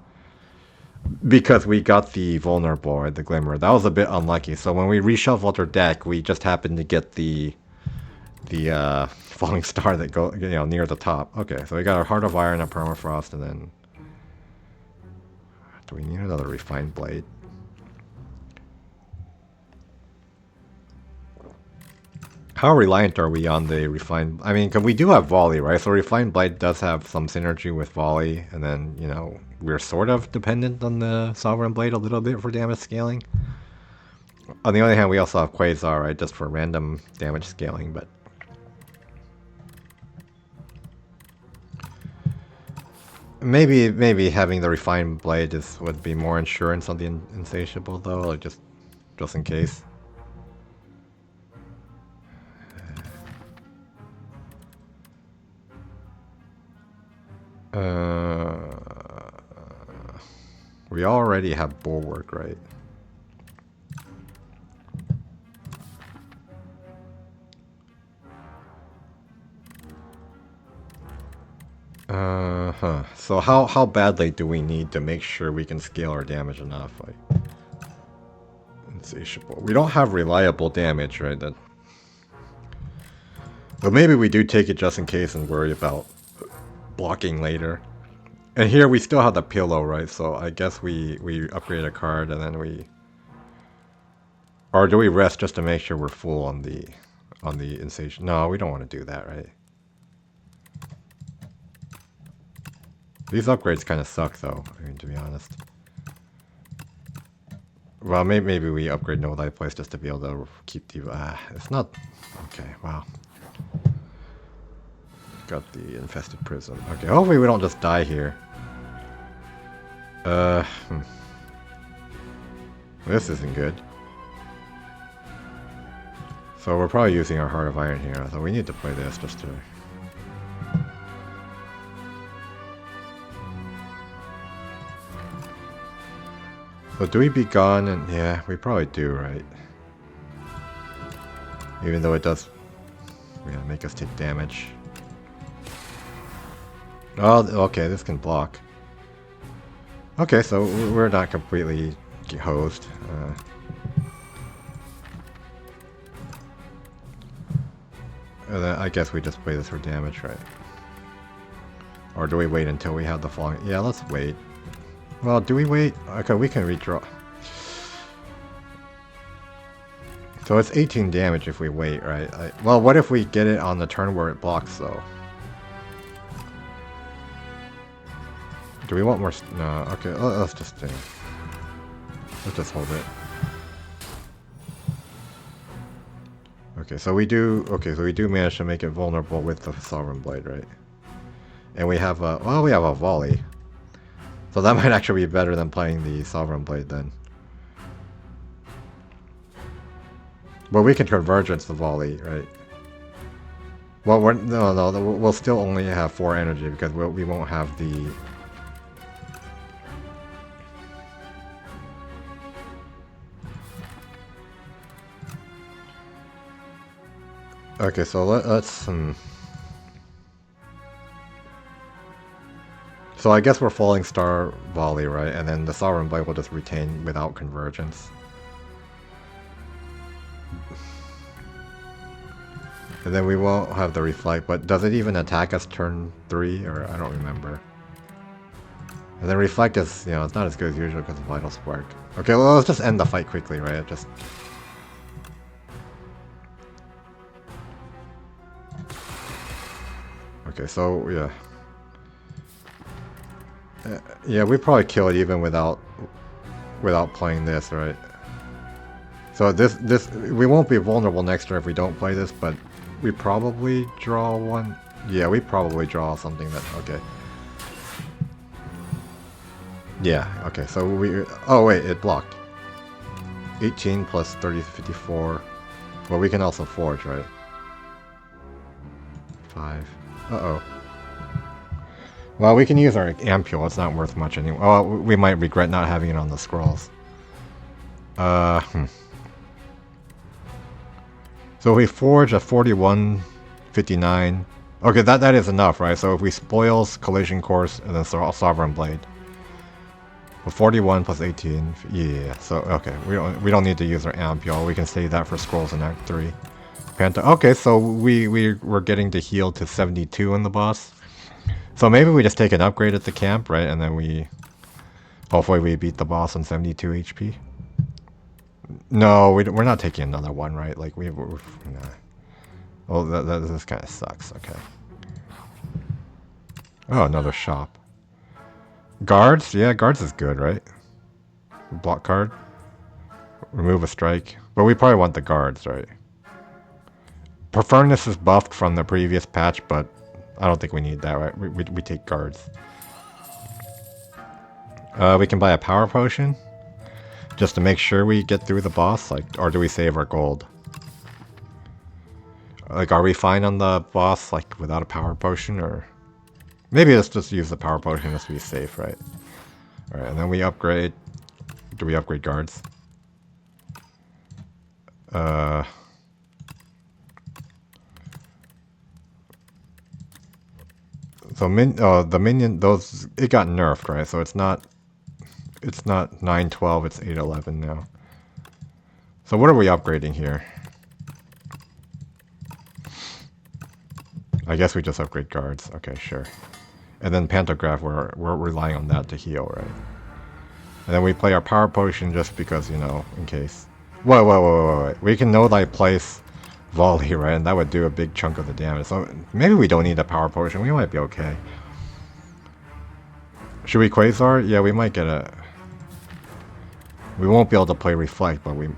because we got the vulnerable, right, the Glimmer. That was a bit unlucky. So when we reshuffled our deck, we just happened to get the Falling Star that go, you know, near the top. Okay, so we got our Heart of Iron, a Permafrost, and then do we need another Refined Blade? How reliant are we on the Refined... I mean, because we do have Volley, right? So Refined Blade does have some synergy with Volley, and then, you know, we're sort of dependent on the Sovereign Blade a little bit for damage scaling. On the other hand, we also have Quasar, right? Just for random damage scaling, but... Maybe having the Refined Blade would be more insurance on the Insatiable, though, like just in case. We already have Bulwark, right? So how badly do we need to make sure we can scale our damage enough? Like, Insatiable. We don't have reliable damage, right? But maybe we do take it just in case and worry about blocking later. And here we still have the pillow, right? So I guess we upgrade a card and then we... Or do we rest just to make sure we're full on the Insatiable? No, we don't want to do that, right? These upgrades kind of suck, though, I mean, to be honest. Well, maybe we upgrade No Light Place just to be able to keep the... it's not... Okay, wow. Got the Infested Prison. Okay, hopefully we don't just die here. This isn't good. So we're probably using our Heart of Iron here, so we need to play this just to... So do we be gone? And yeah, we probably do, right? Even though it does, yeah, make us take damage. Oh, okay, this can block. Okay, so we're not completely hosed. And then I guess we just play this for damage, right? Or do we wait until we have the falling? Yeah, let's wait. Well, do we wait? Okay, we can redraw. So it's 18 damage if we wait, right? Well, what if we get it on the turn where it blocks, though? Do we want more? No, okay, let's just hold it. Okay, so we do. Okay, so we do manage to make it vulnerable with the Sovereign Blade, right? And we have a. Well, we have a volley. So that might actually be better than playing the Sovereign Blade then. But we can Convergence the volley, right? Well, no, we'll still only have 4 energy because we won't have the... Okay, so let's... So I guess we're Falling Star volley, right? And then the Sovereign Blade will just retain without Convergence. And then we won't have the Reflect, but does it even attack us turn 3? Or I don't remember. And then Reflect is, you know, it's not as good as usual because of Vital Spark. Okay, well, let's just end the fight quickly, right? Just... Okay, so, yeah. Yeah, we probably kill it even without playing this, right? So this we won't be vulnerable next turn if we don't play this, but we probably draw one. Yeah, we probably draw something that... Okay. Yeah, okay, so we... Oh, wait, it blocked. 18 plus 30, 54. Well, we can also forge, right? 5. Uh-oh. Well, we can use our ampule. It's not worth much anymore. Oh, we might regret not having it on the scrolls. So we forge a 41, 59. Okay, that is enough, right? So if we spoils Collision Course and then Sovereign Blade. Well, 41 plus 18. Yeah. So okay, we don't need to use our ampule. We can save that for scrolls in Act 3. Panta. Okay, so we're getting to heal to 72 in the boss. So maybe we just take an upgrade at the camp, right? And then we... Hopefully we beat the boss on 72 HP. No, we're not taking another one, right? Like, we're nah. Well, this kind of sucks. Okay. Oh, another shop. Guards? Yeah, guards is good, right? Block card. Remove a strike. But we probably want the guards, right? Preferredness is buffed from the previous patch, but... I don't think we need that, right? We take guards. We can buy a power potion. Just to make sure we get through the boss, like, or do we save our gold? Like, are we fine on the boss, like, without a power potion, or... Maybe let's just use the power potion just to be safe, right? Alright, and then we upgrade... Do we upgrade guards? So the minion, those, it got nerfed, right? So it's not 912, it's 811 now. So what are we upgrading here? I guess we just upgrade guards. Okay, sure. And then Pantograph, we're relying on that to heal, right? And then we play our power potion just because, you know, in case. Wait. We can know thy place volley, right? And that would do a big chunk of the damage. So maybe we don't need a power potion. We might be okay. Should we Quasar? Yeah, we might get a... We won't be able to play Reflect, but we...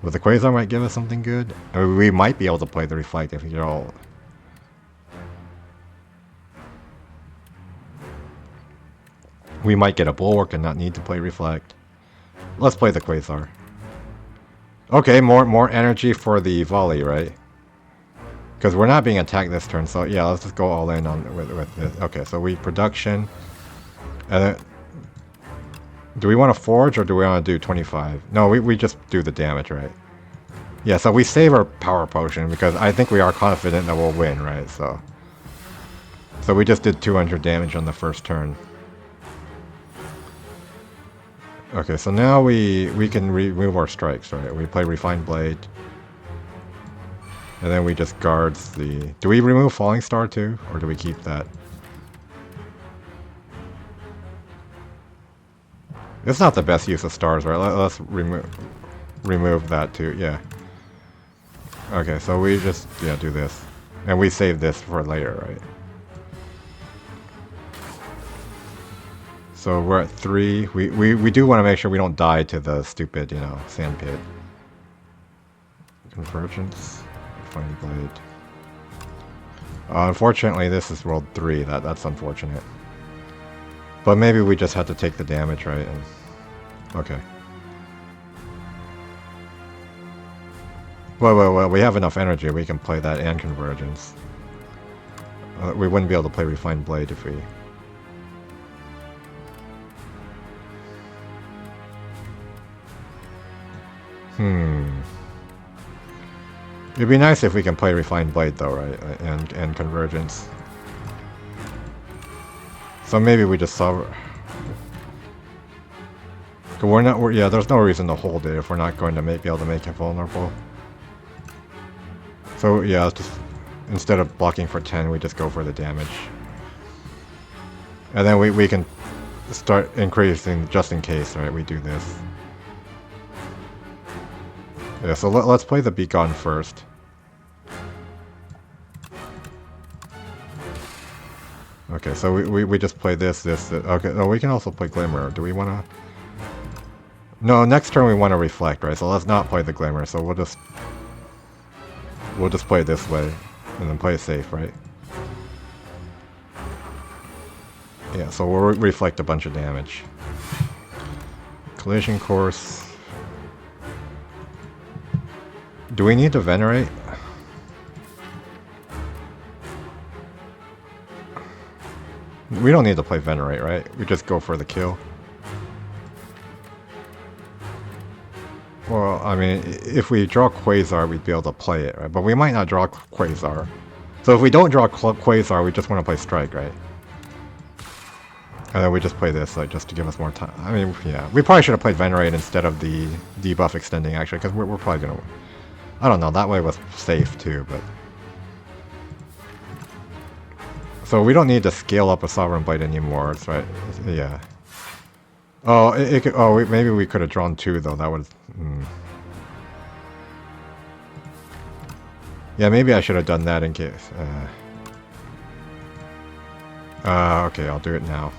Well, the Quasar might give us something good. I mean, we might be able to play the Reflect if we get all... We might get a Bulwark and not need to play Reflect. Let's play the Quasar. Okay, more energy for the volley, right? Because we're not being attacked this turn, so yeah, let's just go all in on with this. Okay, so we production, and then, do we want to forge or do we want to do 25? No, we just do the damage, right? Yeah, so we save our power potion because I think we are confident that we'll win, right? So we just did 200 damage on the first turn. Okay, so now we can remove our strikes, right? We play Refined Blade. And then we just guards the... Do we remove Falling Star too? Or do we keep that? It's not the best use of stars, right? Let's remove that too, yeah. Okay, so we just, yeah, do this. And we save this for later, right? So we're at 3. We do want to make sure we don't die to the stupid, you know, sand pit. Convergence. Refined blade. Unfortunately, this is world 3. That's unfortunate. But maybe we just had to take the damage, right? And, okay. Well, we have enough energy. We can play that and Convergence. We wouldn't be able to play Refined Blade if we... It'd be nice if we can play Refined Blade though, right? And Convergence. So maybe we just saw... yeah, there's no reason to hold it if we're not going to be able to make it vulnerable. So yeah, let's just... Instead of blocking for 10, we just go for the damage. And then we can start increasing just in case, right? We do this. Yeah, so let's play the Beacon first. Okay, so we just play this. Okay, oh, we can also play Glimmer. Do we want to... No, next turn we want to Reflect, right? So let's not play the Glimmer, so we'll just play it this way. And then play it safe, right? Yeah, so we'll reflect a bunch of damage. Collision Course. Do we need to Venerate? We don't need to play Venerate, right? We just go for the kill. Well, I mean, if we draw Quasar, we'd be able to play it, right? But we might not draw Quasar. So if we don't draw Quasar, we just want to play Strike, right? And then we just play this, like, just to give us more time. I mean, yeah. We probably should have played Venerate instead of the debuff extending, actually, because we're probably going to... I don't know, that way was safe, too, but... So we don't need to scale up a Sovereign Blade anymore, it's right? Yeah. Oh, maybe we could have drawn 2 though. That would. Yeah, maybe I should have done that in case. Okay, I'll do it now.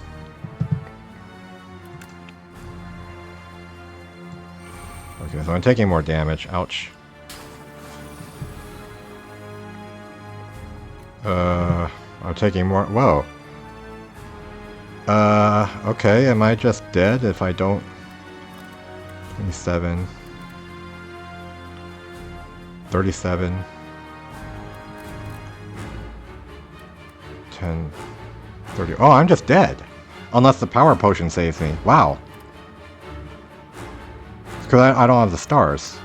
Okay, so I'm taking more damage. Ouch. I'm taking more. Whoa. Okay, am I just dead if I don't... 27... 37... 10... 30... Oh, I'm just dead! Unless the power potion saves me. Wow. Because I don't have the stars.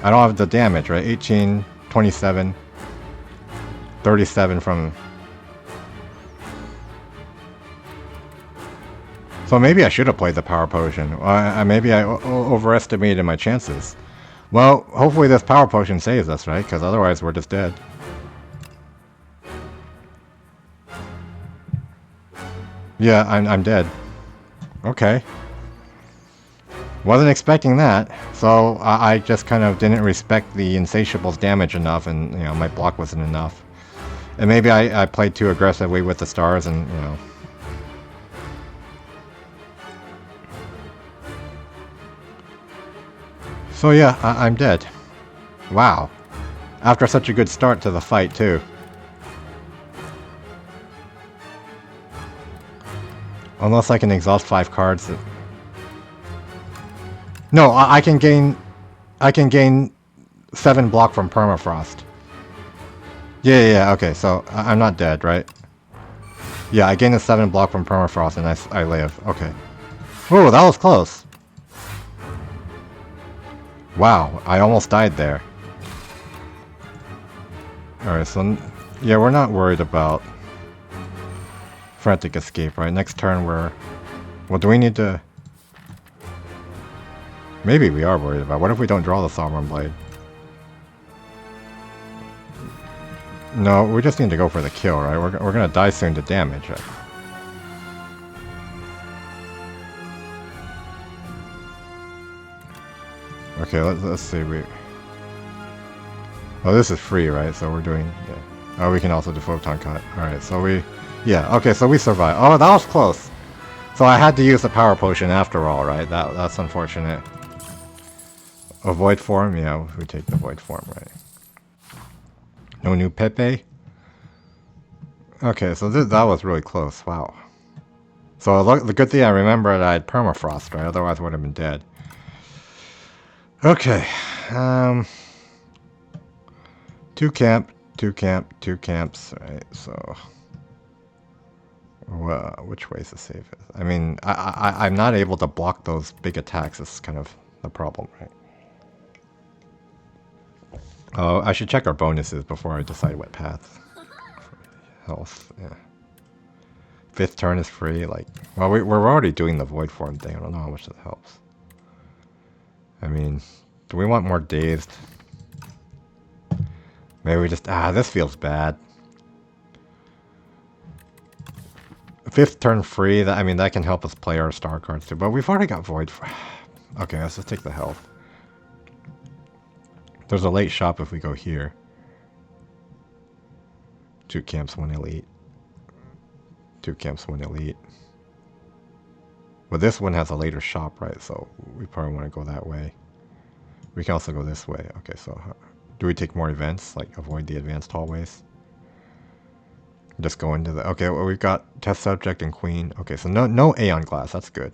I don't have the damage, right? 18, 27... 37 from... So maybe I should have played the power potion. Maybe I overestimated my chances. Well, hopefully this power potion saves us, right? Because otherwise we're just dead. Yeah, I'm dead. Okay. Wasn't expecting that. So I just kind of didn't respect the Insatiable's damage enough, and you know my block wasn't enough. And maybe I played too aggressively with the stars, and you know. So yeah, I'm dead. Wow. After such a good start to the fight, too. Unless I can exhaust 5 cards. No, I can gain 7 block from Permafrost. Yeah, okay, so I'm not dead, right? Yeah, I gain a 7 block from Permafrost and I live. Okay. Whoa, that was close. Wow, I almost died there. Alright, so... Yeah, we're not worried about... Frantic Escape, right? Next turn we're... Well, do we need to... Maybe we are worried about... What if we don't draw the Sovereign Blade? No, we just need to go for the kill, right? We're gonna die soon to damage. Right? Okay, let's see. Oh, this is free, right? So we're doing... Yeah. Oh, we can also do Photon Cut. Alright, so we... Yeah, okay, so we survived. Oh, that was close! So I had to use the Power Potion after all, right? That's unfortunate. A void form? Yeah, we take the void form, right? No new Pepe? Okay, so that was really close. Wow. So the good thing I remember that I had permafrost, right? Otherwise I would have been dead. Okay. Two camps, right? So, well, which way is the safest? I mean, I'm not able to block those big attacks. It's kind of the problem, right? Oh, I should check our bonuses before I decide what path. Health, yeah. Fifth turn is free, like... Well, we're already doing the void form thing. I don't know how much that helps. I mean, do we want more dazed? Maybe we just... this feels bad. Fifth turn free, I mean, that can help us play our star cards too. But we've already got void... Okay, let's just take the health. There's a late shop if we go here. 2 camps, 1 elite. 2 camps, 1 elite. But this one has a later shop, right? So we probably want to go that way. We can also go this way. Okay, so do we take more events? Like avoid the advanced hallways? Just go into the... Okay, well, we've got test subject and queen. Okay, so no Aeon glass. That's good.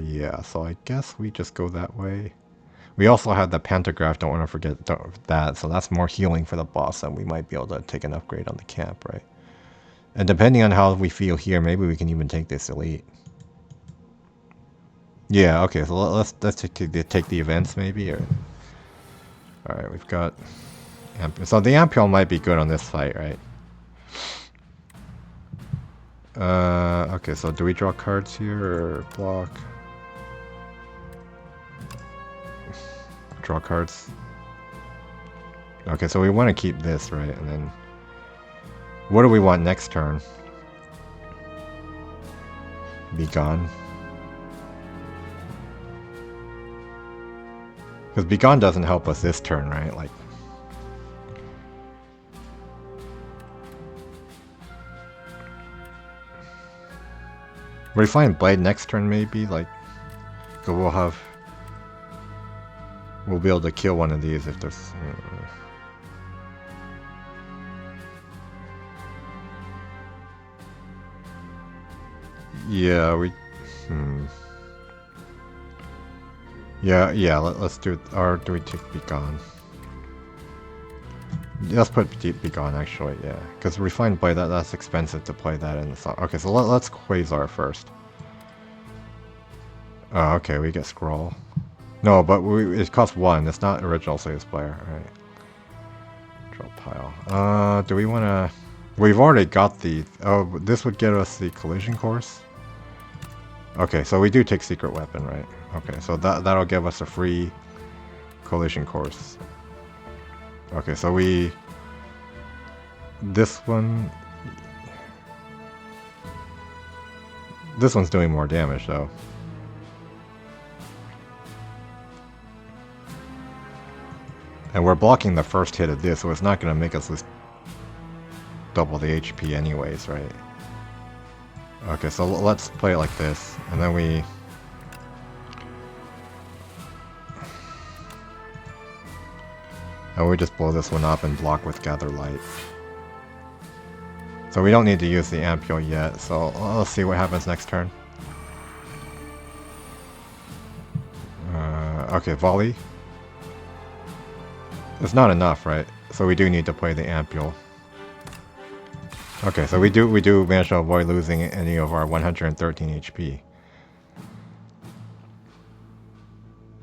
Yeah, so I guess we just go that way. We also have the pantograph, don't want to forget that, so that's more healing for the boss, and we might be able to take an upgrade on the camp, right? And depending on how we feel here, maybe we can even take this elite. Yeah, okay, so let's take the events maybe, or... Alright, we've got... So the Ampion might be good on this fight, right? Okay, so do we draw cards here, or block? Draw cards. Okay, so we want to keep this, right? And then... What do we want next turn? Be gone. Because be gone doesn't help us this turn, right? Like... Refine Blade next turn maybe, like... So we'll have... We'll be able to kill one of these if there's... Yeah, we... Yeah, let's do it. Or do we take Be Gone? Let's put Be Gone, actually, yeah. Because Refined Blade, that's expensive to play that in the song. Okay, so let's Quasar first. Oh, okay, we get Scroll. No, but it costs 1. It's not original Save Spire. Alright. Draw pile. Do we want to... We've already got the... Oh, this would get us the collision course? Okay, so we do take Secret Weapon, right? Okay, so that'll give us a free collision course. Okay, so we... This one... This one's doing more damage, though. And we're blocking the first hit of this, so it's not going to make us lose double the HP anyways, right? Okay, so let's play it like this, and then we... And we just blow this one up and block with Gather Light. So we don't need to use the Ampule yet, so let's see what happens next turn. Okay, Volley. It's not enough, right? So we do need to play the Ampule. Okay, so we do manage to avoid losing any of our 113 HP.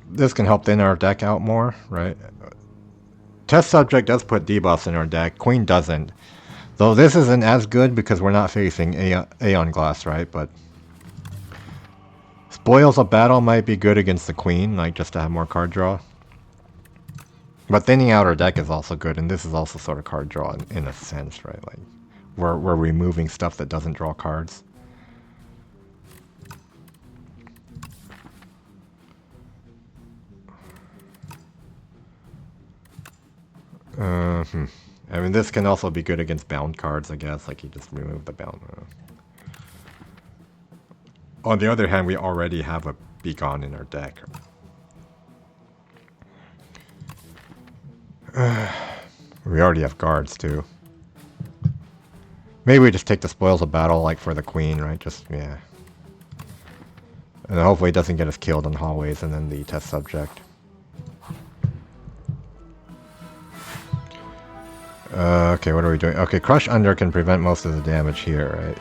This can help thin our deck out more, right? Test Subject does put debuffs in our deck. Queen doesn't. Though this isn't as good because we're not facing Aeon Glass, right? But Spoils of Battle might be good against the Queen, like just to have more card draw. But thinning out our deck is also good, and this is also sort of card draw in a sense, right? Like we're removing stuff that doesn't draw cards. I mean, this can also be good against bound cards, I guess. Like you just remove the bound. On the other hand, we already have a Beacon in our deck. We already have guards too. Maybe we just take the spoils of battle like for the queen, right? Just, yeah. And hopefully it doesn't get us killed in hallways and then the test subject. Okay, what are we doing? Okay, Crush Under can prevent most of the damage here, right?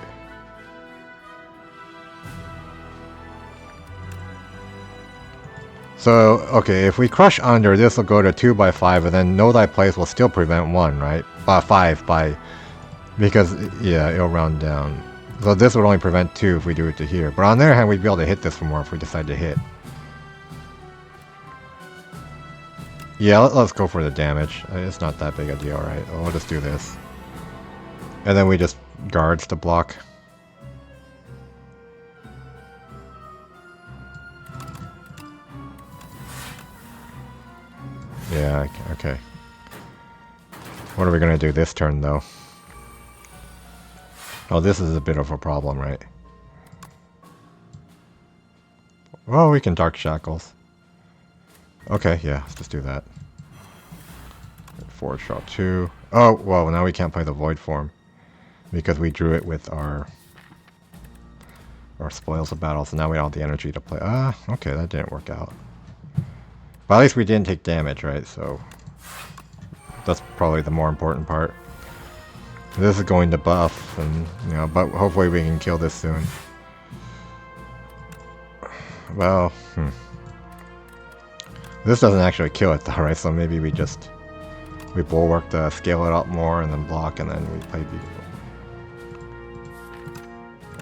So, okay, if we Crush Under, this will go to 2/5, and then Know Thy Place will still prevent 1, right? 5 by... Because, yeah, it'll round down. So this would only prevent 2 if we do it to here. But on the other hand, we'd be able to hit this for more if we decide to hit. Yeah, let's go for the damage. It's not that big a deal, right? We'll just do this. And then we just guards to block. Yeah, okay. What are we going to do this turn, though? Oh, this is a bit of a problem, right? Well, we can Dark Shackles. Okay, yeah, let's just do that. Forward draw 2. Oh, well, now we can't play the Void form. Because we drew it with our Spoils of Battle, so now we don't have the energy to play. Okay, that didn't work out. But at least we didn't take damage, right? So that's probably the more important part. This is going to buff, and but hopefully we can kill this soon. Well, this doesn't actually kill it though, right? So maybe we bulwark to scale it up more, and then block, and then we play Beacon.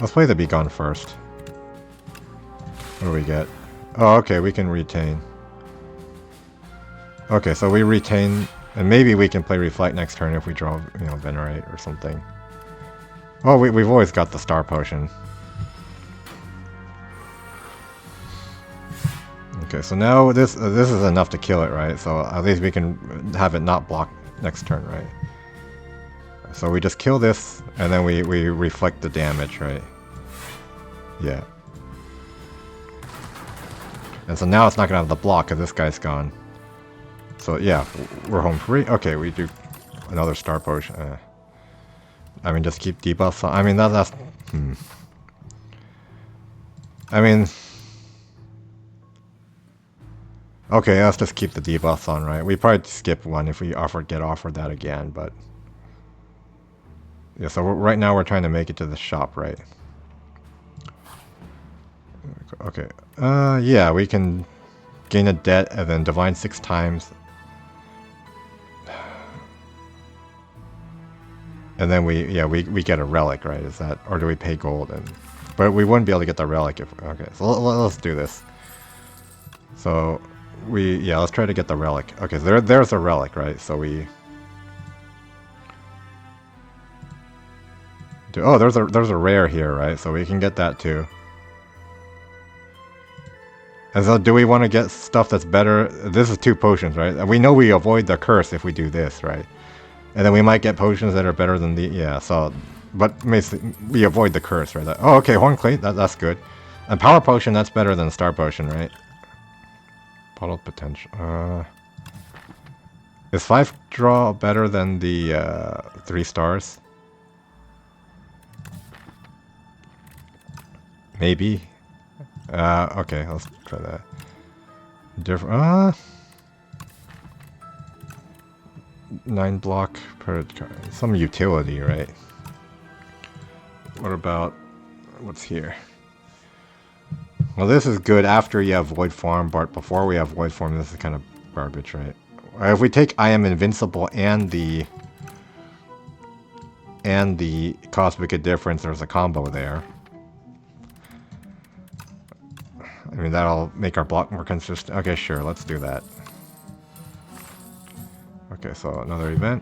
Let's play the Beacon first. What do we get? Oh, okay, we can retain. Okay, so we retain, and maybe we can play Reflect next turn if we draw, Venerate or something. Oh, we've always got the Star Potion. Okay, so now this is enough to kill it, right? So at least we can have it not block next turn, right? So we just kill this, and then we reflect the damage, right? Yeah. And so now it's not gonna have the block because this guy's gone. So yeah, we're home free. Okay, we do another Star Potion. I mean, just keep debuffs on. I mean, that's... I mean... Okay, let's just keep the debuffs on, right? We probably skip one if we get offered that again, but... Yeah, so right now we're trying to make it to the shop, right? Okay. Yeah, we can gain a debt and then divine 6 times. And then we get a relic, right? Is that, or do we pay gold? But we wouldn't be able to get the relic if... Okay, so let's do this. So... let's try to get the relic. Okay, so there's a relic, right? So we... Oh, there's a rare here, right? So we can get that too. And so do we want to get stuff that's better? This is 2 potions, right? And we know we avoid the curse if we do this, right? And then we might get potions that are better than the... Yeah, so... But we avoid the curse, right? Oh, okay, Horn Cleat, that's good. And Power Potion, that's better than Star Potion, right? Bottled Potential. Is 5 draw better than the 3 stars? Maybe. Okay, let's try that. Different. 9 block per card. Some utility, right? What about what's here? Well, this is good after you have Void Form, but before we have Void Form, this is kind of garbage, right? If we take I Am Invincible and the Cosmic Indifference, there's a combo there. I mean, that'll make our block more consistent. Okay, sure, let's do that. Okay, so another event.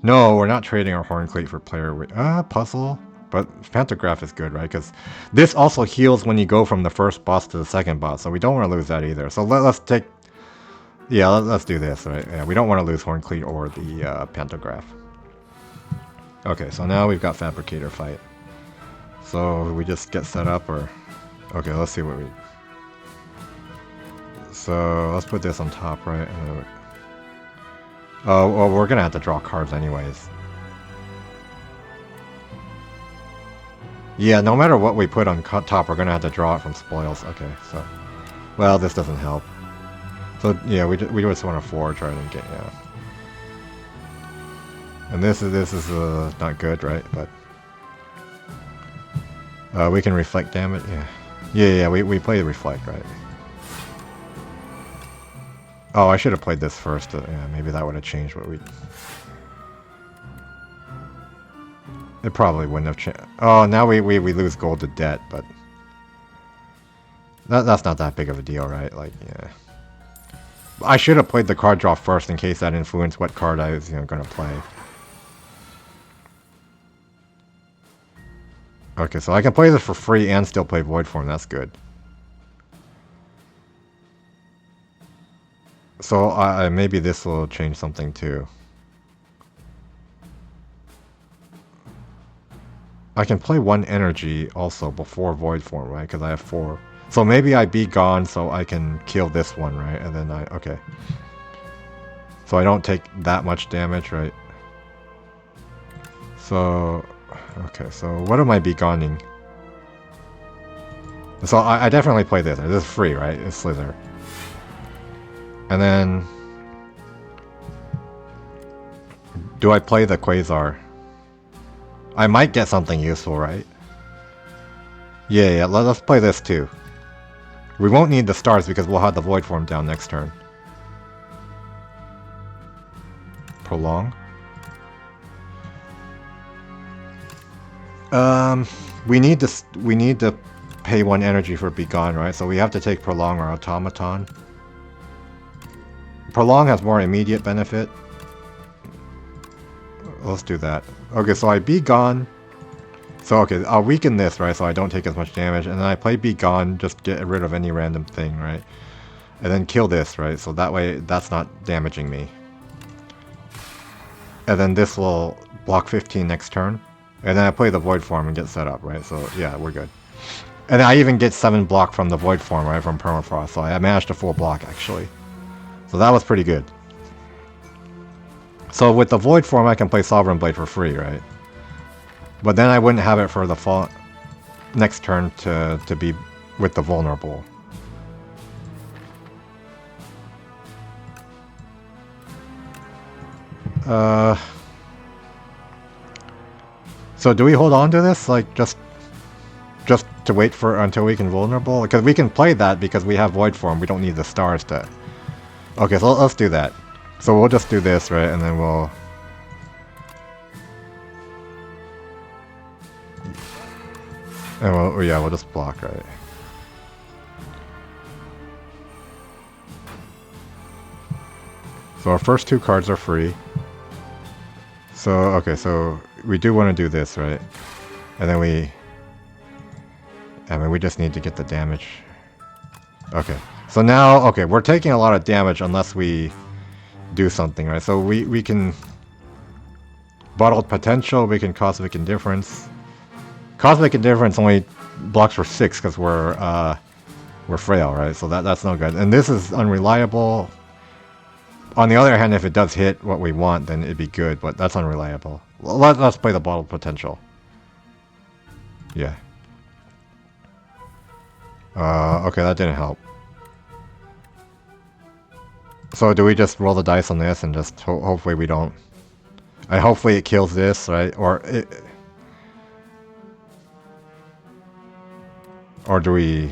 No, we're not trading our Horn Cleat for player... puzzle. But Pantograph is good, right? Because this also heals when you go from the first boss to the second boss. So we don't want to lose that either. So let's take... Yeah, let's do this, right? Yeah, we don't want to lose Horn Cleat or the Pantograph. Okay, so now we've got Fabricator Fight. So we just get set up, or... Okay, let's see what we... So let's put this on top, right? And then oh, well, we're gonna have to draw cards anyways. Yeah, no matter what we put on top, we're gonna have to draw it from spoils. Okay, so... Well, this doesn't help. So, yeah, we just want to forge, right, and get, yeah. And this is not good, right? But... we can reflect damage, yeah. Yeah, we play the reflect, right? Oh, I should have played this first. Yeah, maybe that would have changed what we... It probably wouldn't have changed. Oh, now we lose gold to debt, but... That's not that big of a deal, right? Like, yeah. I should have played the card draw first in case that influenced what card I was, going to play. Okay, so I can play this for free and still play Void Form. That's good. So maybe this will change something too. I can play one energy also before Void Form, right? Because I have 4. So maybe I be gone so I can kill this one, right? And then okay. So I don't take that much damage, right? So, okay, so what am I begoning? So I definitely play this. This is free, right? It's Slither. And then... Do I play the Quasar? I might get something useful, right? Yeah, let's play this too. We won't need the stars because we'll have the Void Form down next turn. Prolong. We need to pay 1 energy for Be Gone, right? So we have to take Prolong or Automaton. Prolong has more immediate benefit. Let's do that. Okay, so I Be Gone. So, okay, I'll weaken this, right, so I don't take as much damage. And then I play Be Gone, just get rid of any random thing, right? And then kill this, right? So that way, that's not damaging me. And then this will block 15 next turn. And then I play the Void Form and get set up, right? So, yeah, we're good. And I even get 7 block from the Void Form, right, from Permafrost. So I managed a full block, actually. So that was pretty good. So with the Void Form, I can play Sovereign Blade for free, right? But then I wouldn't have it for the next turn to be with the Vulnerable. So do we hold on to this? Like, just to wait for until we can Vulnerable? Because we can play that because we have Void Form. We don't need the stars to... Okay, so let's do that. So we'll just do this, right? And then we'll... And we'll just block, right? So our first 2 cards are free. So, okay, so we do want to do this, right? And then we just need to get the damage. Okay, so now, okay, we're taking a lot of damage unless we do something, right? So we can... Bottled Potential, we can Cosmic Indifference. Cosmic Indifference only blocks for 6 because we're frail, right? So that's no good. And this is unreliable. On the other hand, if it does hit what we want, then it'd be good, but that's unreliable. Let's play the Bottled Potential. Yeah. Okay, that didn't help. So do we just roll the dice on this and just hopefully we don't... hopefully it kills this, right? Or do we...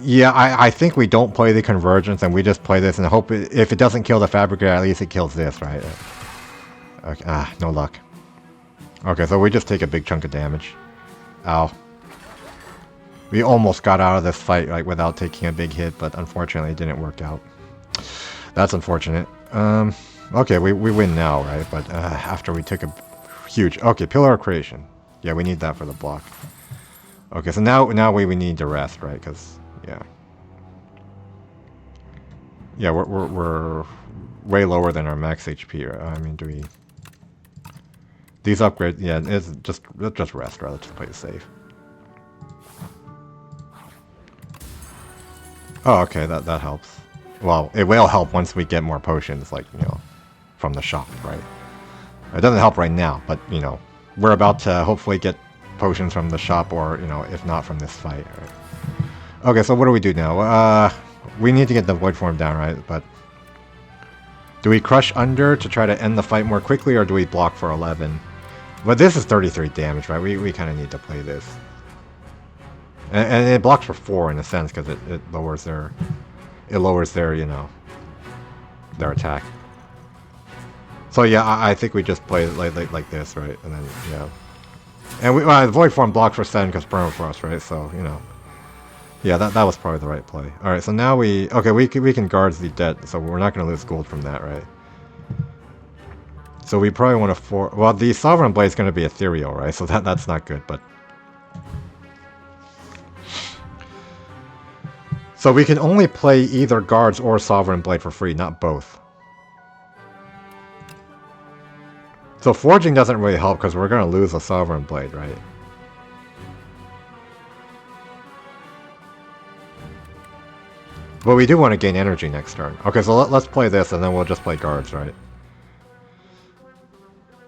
Yeah, I think we don't play the Convergence and we just play this and hope if it doesn't kill the Fabricator, at least it kills this, right? Okay, no luck. Okay, so we just take a big chunk of damage. Ow. We almost got out of this fight like without taking a big hit, but unfortunately it didn't work out. That's unfortunate. Okay, we win now, right? But after we took a huge... Okay, Pillar of Creation. Yeah, we need that for the block. Okay, so now we need to rest, right? Because, yeah. Yeah, we're way lower than our max HP. I mean, do we... These upgrades, yeah, it's just rest, rather. Just play it safe. Oh, okay, that helps. Well, it will help once we get more potions, like, you know, from the shop, right? It doesn't help right now, but, you know, we're about to hopefully get potions from the shop, or, you know, if not from this fight, right? Okay, so what do we do now? We need to get the void form down, right? But do we crush under to try to end the fight more quickly, or do we block for 11? But this is 33 damage, right? We kind of need to play this. And it blocks for 4 in a sense, because it lowers their... It lowers their, you know, their attack. So yeah, I think we just play it like this, right? And then, yeah. And we, the void form blocks for 7 because permafrost, right? So, you know. Yeah, that was probably the right play. Alright, so now we... Okay, we can guard the debt, so we're not going to lose gold from that, right? So we probably want to... Well, the Sovereign Blade is going to be ethereal, right? So that's not good, but... So we can only play either Guards or Sovereign Blade for free, not both. So Forging doesn't really help because we're going to lose a Sovereign Blade, right? But we do want to gain energy next turn. Okay, so let's play this and then we'll just play Guards, right?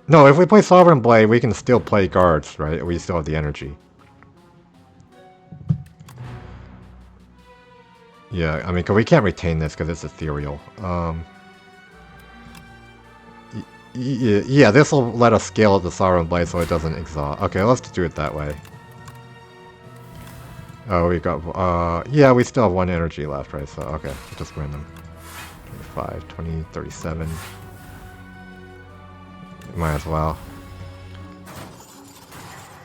No, if we play Sovereign Blade, we can still play Guards, right? We still have the energy. Yeah, I mean, cause we can't retain this because it's ethereal. Yeah, this will let us scale the Sovereign Blade so it doesn't exhaust. Okay, let's just do it that way. Oh, we got, yeah, we still have 1 energy left, right? So, okay, just random. 25, 20, 37. Might as well.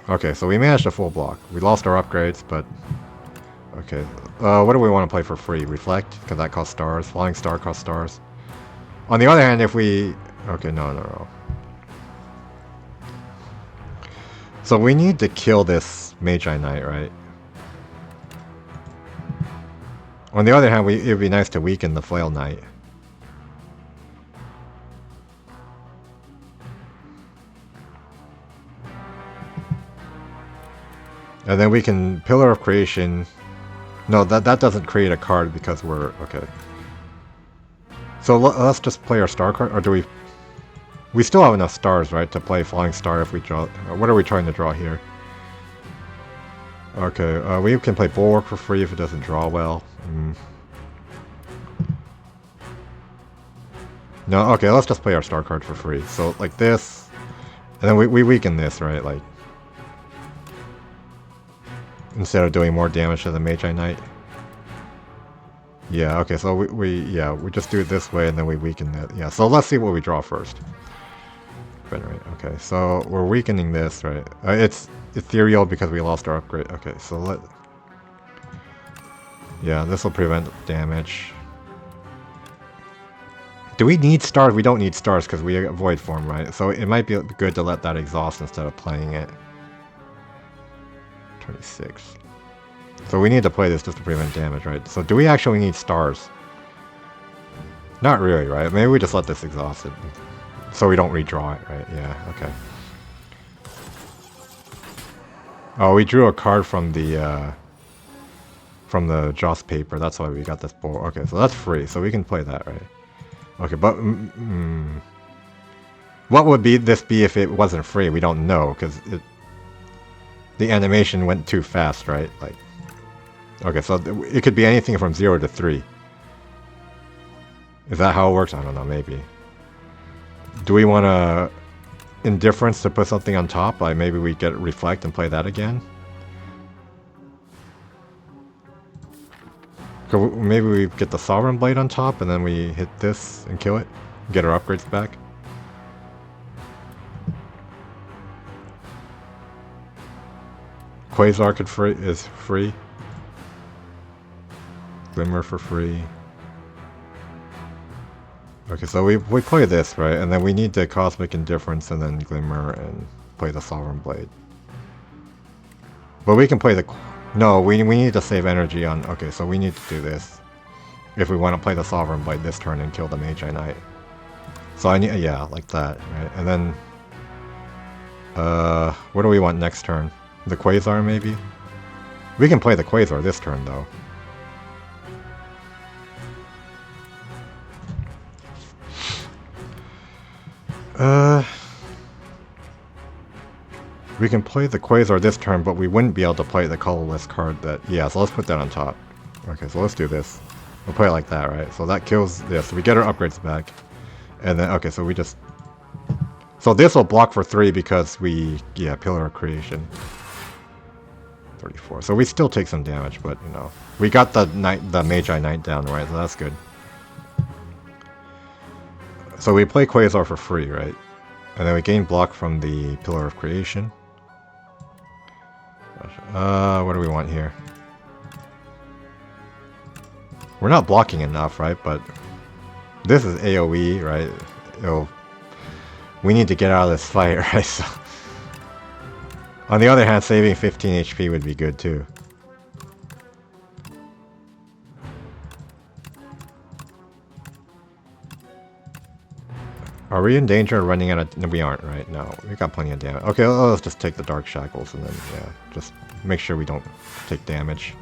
Okay, so we managed a full block. We lost our upgrades, but... Okay, what do we want to play for free? Reflect? Because that costs stars. Flying Star costs stars. On the other hand, if we... Okay, no. So we need to kill this Magi Knight, right? On the other hand, it'd be nice to weaken the Flail Knight. And then we can Pillar of Creation. No, that doesn't create a card because we're... Okay. So let's just play our star card, or do we... We still have enough stars, right, to play Flying Star if we draw... What are we trying to draw here? Okay, we can play Bulwark for free if it doesn't draw well. No, okay, let's just play our star card for free. So, like this, and then we weaken this, right, like... Instead of doing more damage to the Magi Knight. Yeah, okay, so we just do it this way and then we weaken it. Yeah, so let's see what we draw first. Venerate, okay, so we're weakening this, right? It's ethereal because we lost our upgrade. Okay, so yeah, this will prevent damage. Do we need stars? We don't need stars because we avoid form, right? So it might be good to let that exhaust instead of playing it. 26. So we need to play this just to prevent damage, right? So do we actually need stars? Not really, right? Maybe we just let this exhaust it. So we don't redraw it, right? Yeah, okay. Oh, we drew a card from the Joss paper. That's why we got this board. Okay, so that's free. So we can play that, right? Okay, but... what would this be if it wasn't free? We don't know, because the animation went too fast, right? Like... Okay, so it could be anything from 0 to 3. Is that how it works? I don't know, maybe. Do we want to... Indifference to put something on top? Like maybe we get Reflect and play that again? Maybe we get the Sovereign Blade on top and then we hit this and kill it? Get our upgrades back? Quasar is free. Glimmer for free. Okay, so we play this, right? And then we need the Cosmic Indifference and then Glimmer and play the Sovereign Blade. But we can play the... No, we need to save energy on... Okay, so we need to do this. If we want to play the Sovereign Blade this turn and kill the Magi Knight. So I need... Yeah, like that, right? And then... What do we want next turn? The Quasar, maybe? We can play the Quasar this turn, though. We can play the Quasar this turn, but we wouldn't be able to play the colorless card that... Yeah, so let's put that on top. Okay, so let's do this. We'll play it like that, right? So that kills this. We get our upgrades back. And then, okay, so we just... So this will block for 3 because we... Yeah, Pillar of Creation. 34. So we still take some damage, but, you know... We got the Magi Knight down, right? So that's good. So we play Quasar for free, right? And then we gain block from the Pillar of Creation. What do we want here? We're not blocking enough, right? But this is AoE, right? We need to get out of this fight, right? So, on the other hand, saving 15 HP would be good too. Are we in danger of running out of... No, we aren't, right? No, we got plenty of damage. Okay, let's just take the Dark Shackles and then, yeah, just make sure we don't take damage.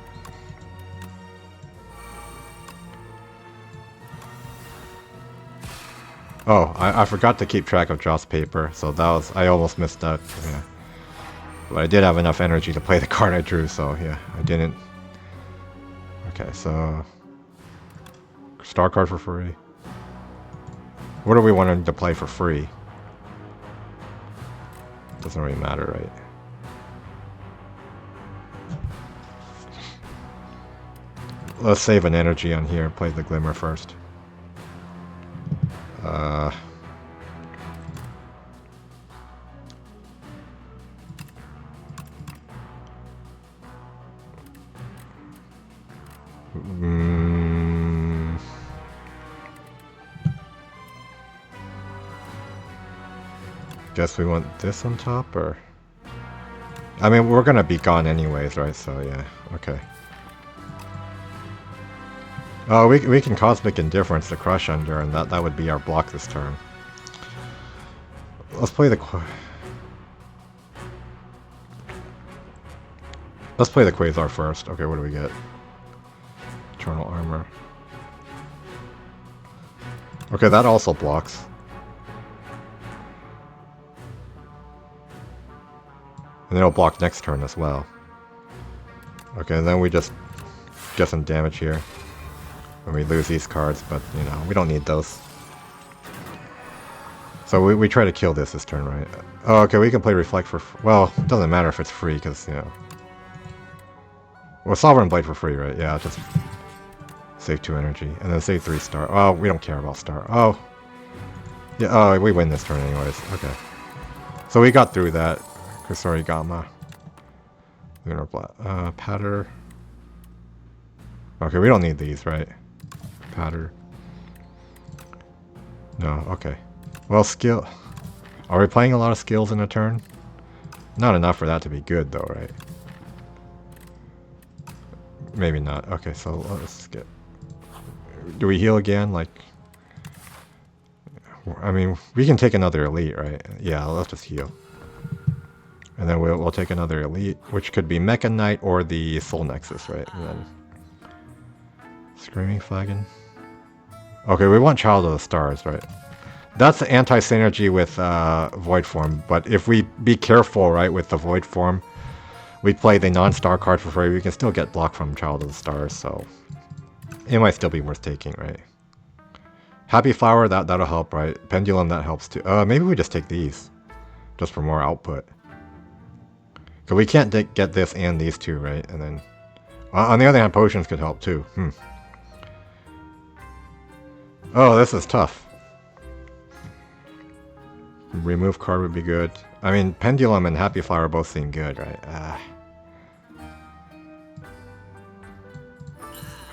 Oh, I forgot to keep track of Joss Paper, so that was... I almost missed that, yeah. But I did have enough energy to play the card I drew, so yeah, I didn't... Okay, so... Star card for free. What do we want to play for free? Doesn't really matter, right? Let's save an energy on here. Play the Glimmer first. Guess we want this on top, or... I mean, we're gonna be gone anyways, right? So, yeah. Okay. Oh, we can Cosmic Indifference to Crush under, and that would be our block this turn. Let's play the... Let's play the Quasar first. Okay, what do we get? Eternal Armor. Okay, that also blocks. And it'll block next turn as well. Okay, and then we just get some damage here. And we lose these cards, but, you know, we don't need those. So we try to kill this turn, right? Oh, okay, we can play Reflect for... Well, it doesn't matter if it's free, because, you know... Well, Sovereign Blade for free, right? Yeah, just... Save 2 energy, and then save 3 star. Oh, we don't care about star. Oh! Yeah, oh, we win this turn anyways. Okay. So we got through that. Sorry, Gamma. Lunar Black. Patter. Okay, we don't need these, right? Patter. No, okay. Well, skill. Are we playing a lot of skills in a turn? Not enough for that to be good, though, right? Maybe not. Okay, so let's get... Do we heal again? Like... I mean, we can take another elite, right? Yeah, let's just heal. And then we'll take another elite, which could be Mecha Knight or the Soul Nexus, right? And then Screaming Flagon. Okay, we want Child of the Stars, right? That's anti-synergy with Void Form, but if we be careful, right, with the Void Form, we play the non-star card for free, we can still get blocked from Child of the Stars, so it might still be worth taking, right? Happy Flower, that'll help, right? Pendulum, that helps too. Maybe we just take these, just for more output. Because we can't get this and these two, right? And then, on the other hand, potions could help too. Oh, this is tough. Remove card would be good. I mean, Pendulum and Happy Flower both seem good, right?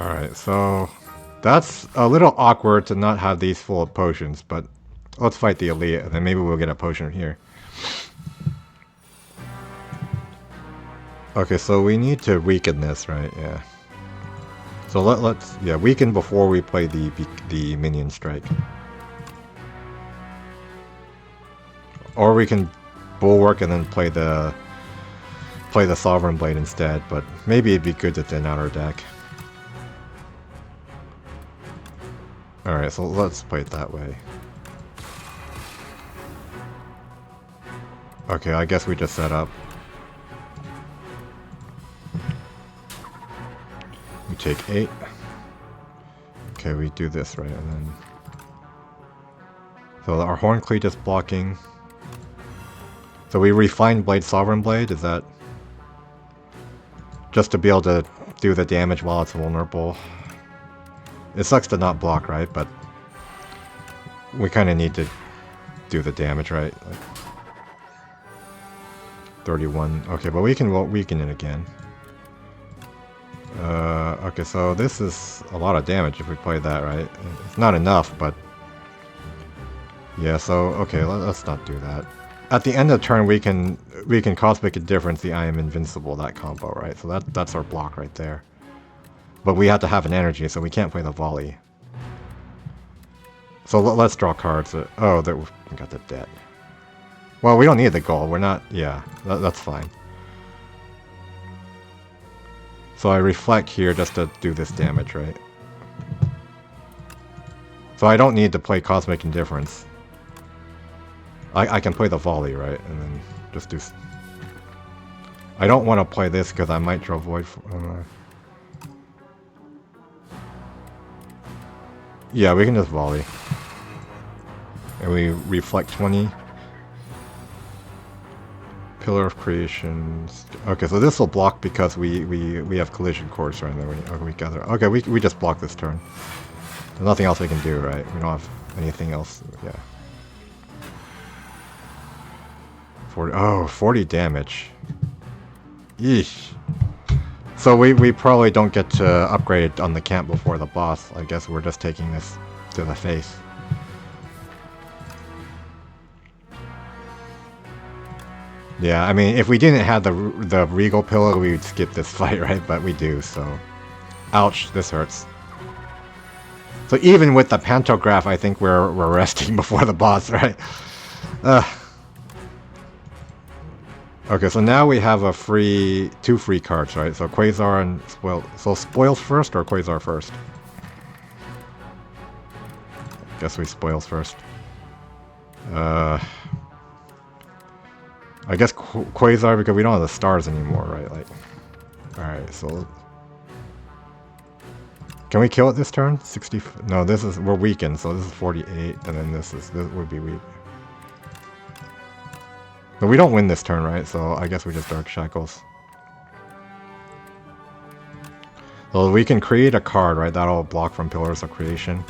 Alright, so... That's a little awkward to not have these full of potions, but... Let's fight the elite, and then maybe we'll get a potion here. Okay, so we need to weaken this, right? Yeah. So let's weaken before we play the minion strike. Or we can Bulwark and then play the Sovereign Blade instead, but maybe it'd be good to thin out our deck. Alright, so let's play it that way. Okay, I guess we just set up. We take 8. Okay, we do this, right? And then... So our Horn Cleat is blocking. So we refine Blade Sovereign Blade, is that... Just to be able to do the damage while it's vulnerable. It sucks to not block, right? But... We kind of need to do the damage, right? Like 31. Okay, but we can weaken it again. Okay, so this is a lot of damage if we play that, right? It's not enough, but... Yeah, so, okay, let's not do that. At the end of the turn, we can Cosmic Indifference the I Am Invincible, that combo, right? So that's our block right there. But we have to have an energy, so we can't play the volley. So let's draw cards. Oh, we got the debt. Well, we don't need the gold. We're not... Yeah, that's fine. So I reflect here just to do this damage, right? So I don't need to play Cosmic Indifference. I can play the volley, right? And then just do... I don't want to play this because I might draw Void... Yeah, we can just volley. And we reflect 20. Pillar of Creations. Okay, so this will block because we have Collision Course right there. Okay, we just block this turn. There's nothing else we can do, right? We don't have anything else. Yeah. 40 damage. Yeesh. So we probably don't get to upgrade it on the camp before the boss. I guess we're just taking this to the face. Yeah, I mean, if we didn't have the Regal Pillow, we would skip this fight, right? But we do, so... Ouch, this hurts. So even with the Pantograph, I think we're resting before the boss, right? Okay, so now we have two free cards, right? So Quasar and Spoil. So Spoils first or Quasar first? Guess we Spoils first. I guess Quasar because we don't have the stars anymore, right? Like, alright, so... Can we kill it this turn? 60... No, we're weakened, so this is 48, and then this would be weak. But we don't win this turn, right? So I guess we just Dark Shackles. So we can create a card, right? That'll block from Pillars of Creation.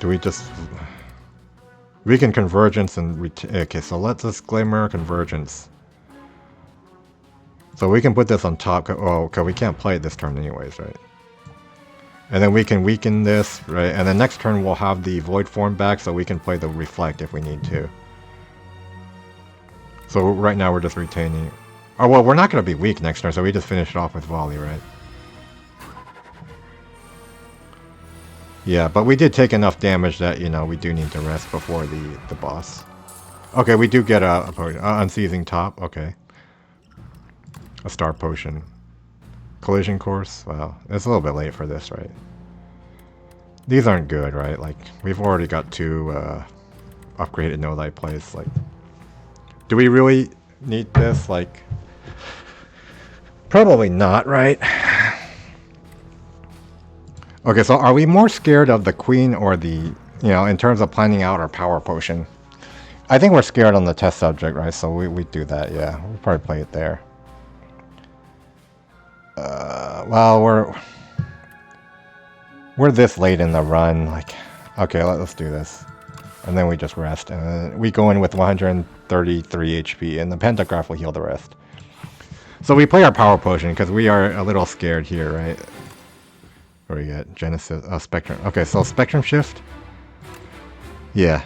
Do we just... We can Convergence and... Okay, so let's just Glimmer Convergence. So we can put this on top... Oh, okay, we can't play it this turn anyways, right? And then we can weaken this, right? And then next turn we'll have the Void form back, so we can play the Reflect if we need to. So right now we're just retaining... Oh, well, we're not going to be weak next turn, so we just finish it off with Volley, right? Yeah, but we did take enough damage that, you know, we do need to rest before the boss. Okay, we do get a potion. Unseizing Top, okay. A Star Potion. Collision Course? Wow, it's a little bit late for this, right? These aren't good, right? Like, we've already got two upgraded No Light plays. Like, do we really need this? Like, probably not, right? Okay, so are we more scared of the Queen or the, you know, in terms of planning out our Power Potion? I think we're scared on the test subject, right? So we do that, yeah. We'll probably play it there. Well, we're this late in the run. Like, okay, let's do this. And then we just rest. And then we go in with 133 HP, and the Pantograph will heal the rest. So we play our Power Potion, because we are a little scared here, right? Where we get Genesis, Spectrum. Okay, so Spectrum Shift. Yeah.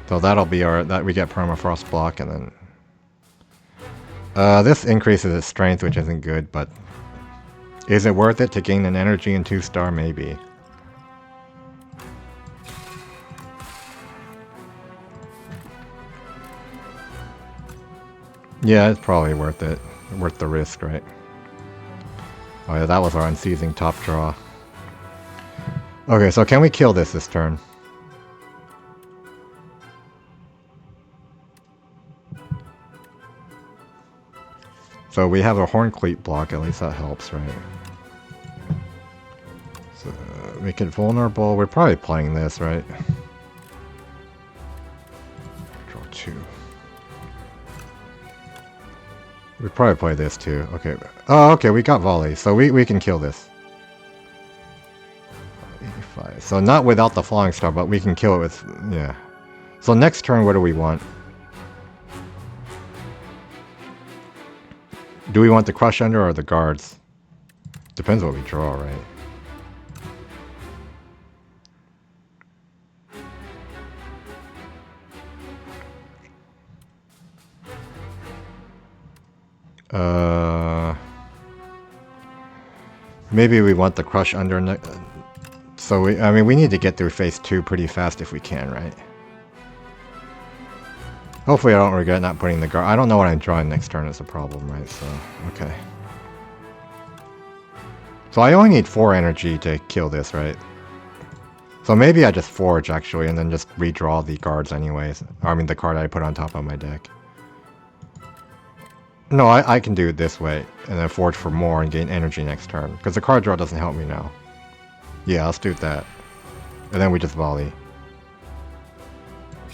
So that'll be we get Permafrost block, and then... this increases its strength, which isn't good, but... Is it worth it to gain an energy and 2-star? Maybe. Yeah, it's probably worth it. Worth the risk, right? Oh yeah, that was our unseizing top draw. Okay, so can we kill this turn? So we have a Horn Cleat block, at least that helps, right? So make it vulnerable. We're probably playing this, right? Draw 2. We probably play this too. Okay. Oh, okay, we got volley, so we can kill this. 85. So not without the Flying Star, but we can kill it with... yeah. So next turn, what do we want? Do we want the Crush Under or the Guards? Depends what we draw, right? Maybe we want the Crush Under. So I mean, we need to get through phase 2 pretty fast if we can, right? Hopefully I don't regret not putting the guard. I don't know what I'm drawing next turn is a problem, right? So, okay. So I only need 4 energy to kill this, right? So maybe I just forge, actually, and then just redraw the guards anyways. I mean, the card I put on top of my deck. No, I can do it this way, and then forge for more and gain energy next turn. Because the card draw doesn't help me now. Yeah, let's do that. And then we just volley.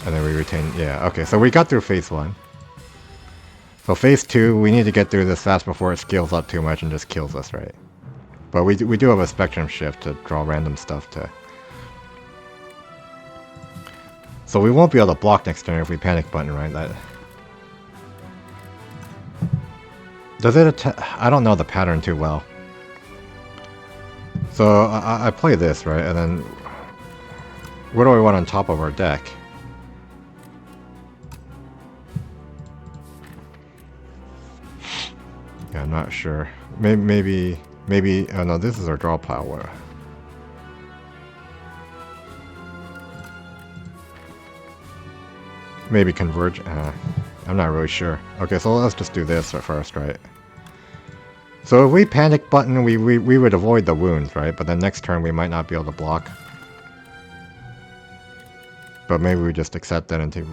And then we retain... yeah, okay, so we got through phase 1. So phase 2, we need to get through this fast before it scales up too much and just kills us, right? But we do have a spectrum shift to draw random stuff to... so we won't be able to block next turn if we panic button, right? That... does it I don't know the pattern too well. So I play this, right? And then... what do we want on top of our deck? Yeah, I'm not sure. Maybe... oh no, this is our draw pile. Maybe converge? I'm not really sure. Okay, so let's just do this at first, right? So if we panic button, we would avoid the wounds, right? But then next turn we might not be able to block. But maybe we just accept that and take...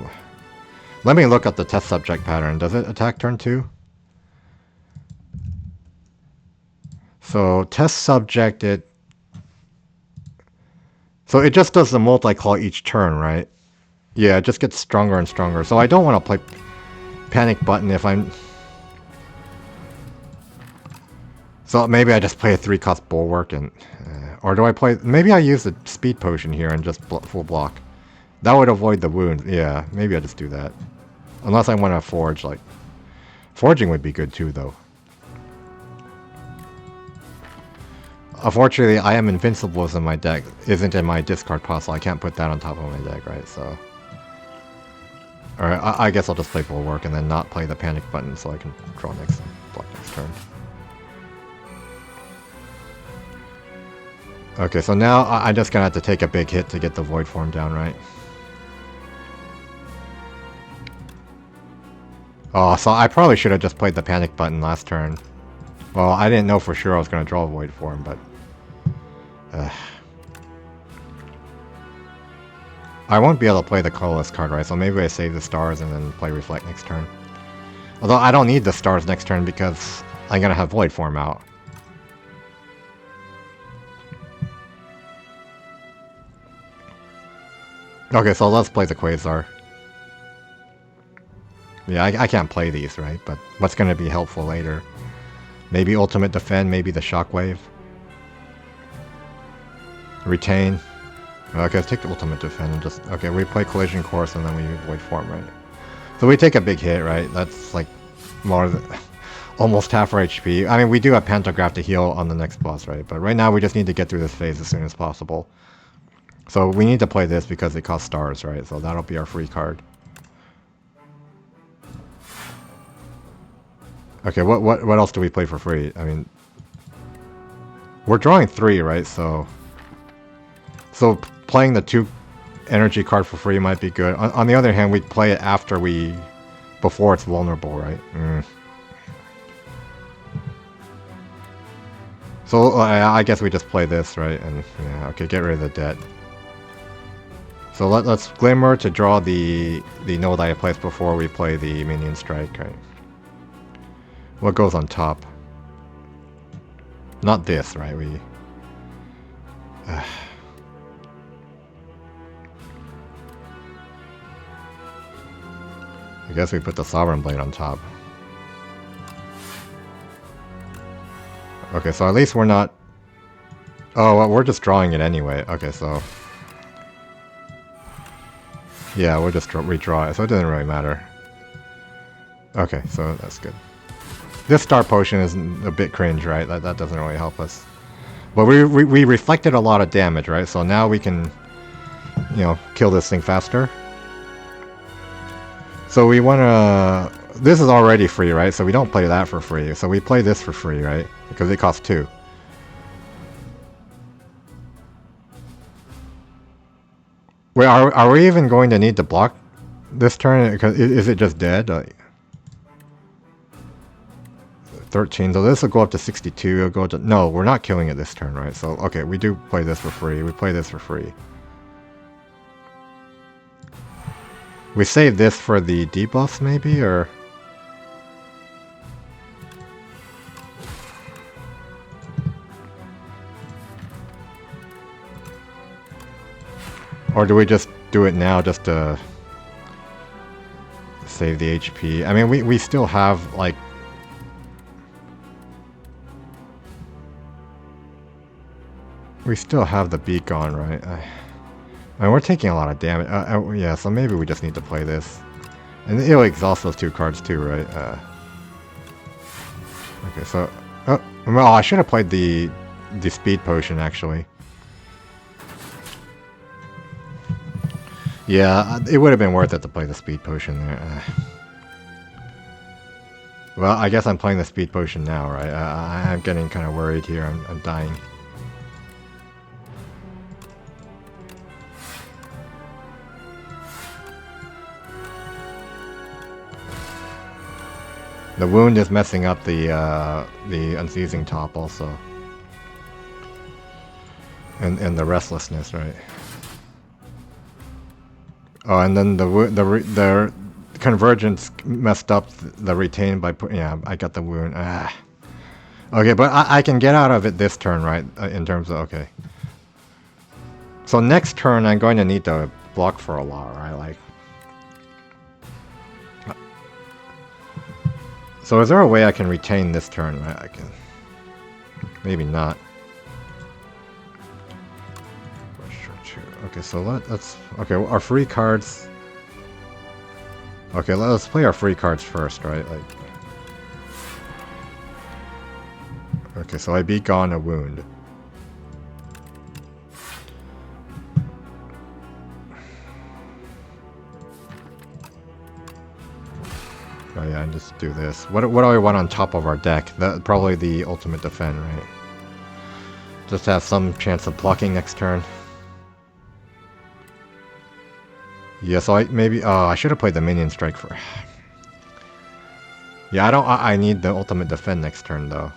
let me look at the test subject pattern. Does it attack turn 2? So test subject, so it just does the multi-claw each turn, right? Yeah, it just gets stronger and stronger. So I don't want to play panic button if I'm... so maybe I just play a 3-cost bulwark and... or do I play... maybe I use the speed potion here and just full block. That would avoid the wound. Yeah, maybe I just do that. Unless I want to forge, like... forging would be good too, though. Unfortunately, I am invincible in my deck. Isn't in my discard pile, so I can't put that on top of my deck, right? So... alright, I guess I'll just play bulwark and then not play the panic button so I can draw block next turn. Okay, so now I'm just gonna have to take a big hit to get the void form down, right? Oh, so I probably should have just played the panic button last turn. Well, I didn't know for sure I was gonna draw a void form, but... I won't be able to play the colorless card, right? So maybe I save the stars and then play reflect next turn. Although I don't need the stars next turn because I'm gonna have void form out. Okay, so let's play the Quasar. Yeah, I can't play these, right? But what's going to be helpful later? Maybe Ultimate Defend, maybe the Shockwave. Retain. Okay, let's take the Ultimate Defend and just... okay, we play Collision Course and then we Void Form, right? So we take a big hit, right? That's like more than... almost half our HP. I mean, we do have Pantograph to heal on the next boss, right? But right now we just need to get through this phase as soon as possible. So we need to play this because it costs stars, right? So that'll be our free card. Okay, what else do we play for free? I mean... We're drawing 3, right? So playing the 2 energy card for free might be good. On the other hand, we'd play it before it's vulnerable, right? So I guess we just play this, right? And yeah, okay, get rid of the debt. So let's Glimmer to draw the node I placed before we play the minion strike, right? What goes on top? Not this, right? I guess we put the Sovereign Blade on top. Okay, so at least we're not... Oh, well, we're just drawing it anyway. Okay, so... Yeah, we'll just redraw it, so it doesn't really matter. Okay, so that's good. This Star Potion is a bit cringe, right? That doesn't really help us. But we reflected a lot of damage, right? So now we can, you know, kill this thing faster. So we want to... This is already free, right? So we don't play that for free. So we play this for free, right? Because it costs 2. Wait, are we even going to need to block this turn? Because is it just dead? 13. So this will go up to 62. It'll go to... No, we're not killing it this turn, right? So, okay, we do play this for free. We play this for free. We save this for the debuffs, maybe, or... Or do we just do it now just to save the HP? I mean, we still have, like... We still have the beak on, right? I mean, we're taking a lot of damage. Yeah, so maybe we just need to play this. And it'll exhaust those 2 cards too, right? Okay, so... Oh, well, I should have played the speed potion, actually. Yeah, it would have been worth it to play the speed potion there. Well, I guess I'm playing the speed potion now, right? I'm getting kind of worried here. I'm dying. The wound is messing up the unseizing top also, and the restlessness, right? Oh, and then the convergence messed up the retain by putting... Yeah, I got the wound. Okay, but I can get out of it this turn, right? In terms of... Okay. So next turn, I'm going to need to block for a lot, right? Like... So is there a way I can retain this turn, right? I can... Maybe not. Okay, so let's... Okay, well, our free cards... Okay, let's play our free cards first, right? Like... Okay, so I beat Gone a wound. Oh yeah, and just do this. What do I want on top of our deck? That probably the ultimate defend, right? Just to have some chance of blocking next turn. Yeah, so I should have played the minion strike for... Yeah, I need the ultimate defend next turn though.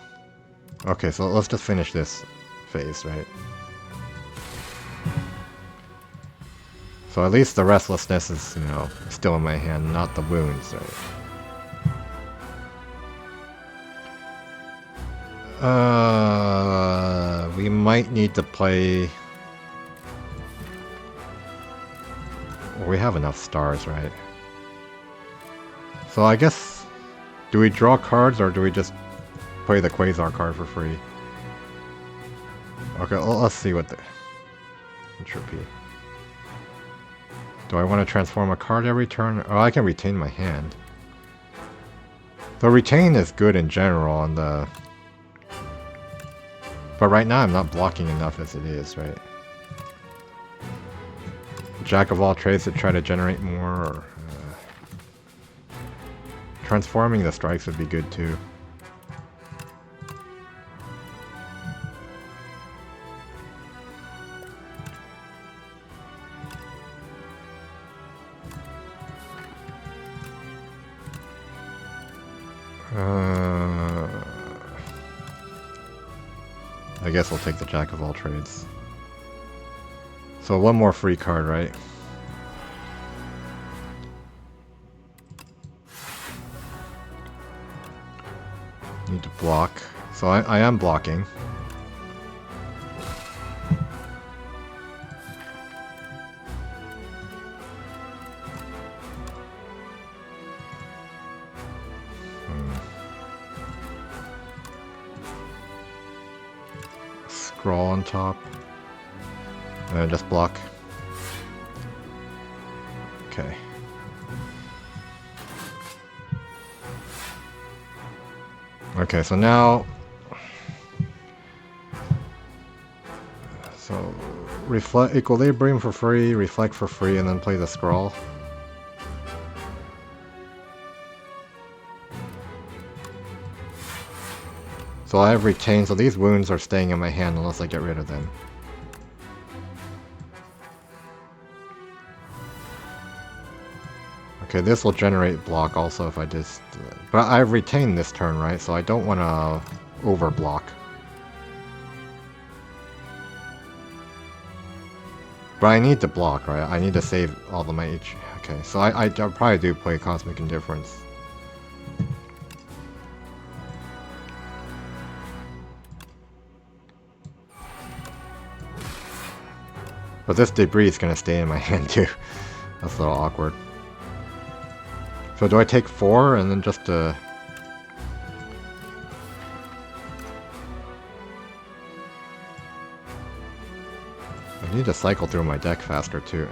Okay, so let's just finish this phase, right? So at least the restlessness is, you know, still in my hand, not the wounds, right? We might need to play... Well, we have enough stars, right? So I guess... Do we draw cards or do we just play the Quasar card for free? Okay, let's see what the... Entropy. Do I want to transform a card every turn? Oh, I can retain my hand. The retain is good in general on the... But right now I'm not blocking enough as it is, right? Jack of all trades to try to generate more, or... Transforming the strikes would be good too. I guess I'll take the Jack of all trades. So one more free card, right? Need to block. So I am blocking. Scroll on top. And just block. Okay. Okay, so now... So... Reflect Equilibrium for free, Reflect for free, and then play the Scroll. So I have retained, so these wounds are staying in my hand unless I get rid of them. Okay, this will generate block also if I just... But I've retained this turn, right? So I don't want to overblock. But I need to block, right? I need to save all of my H. Okay, so I probably do play Cosmic Indifference. But this debris is going to stay in my hand too. That's a little awkward. So do I take 4 and then just I need to cycle through my deck faster too.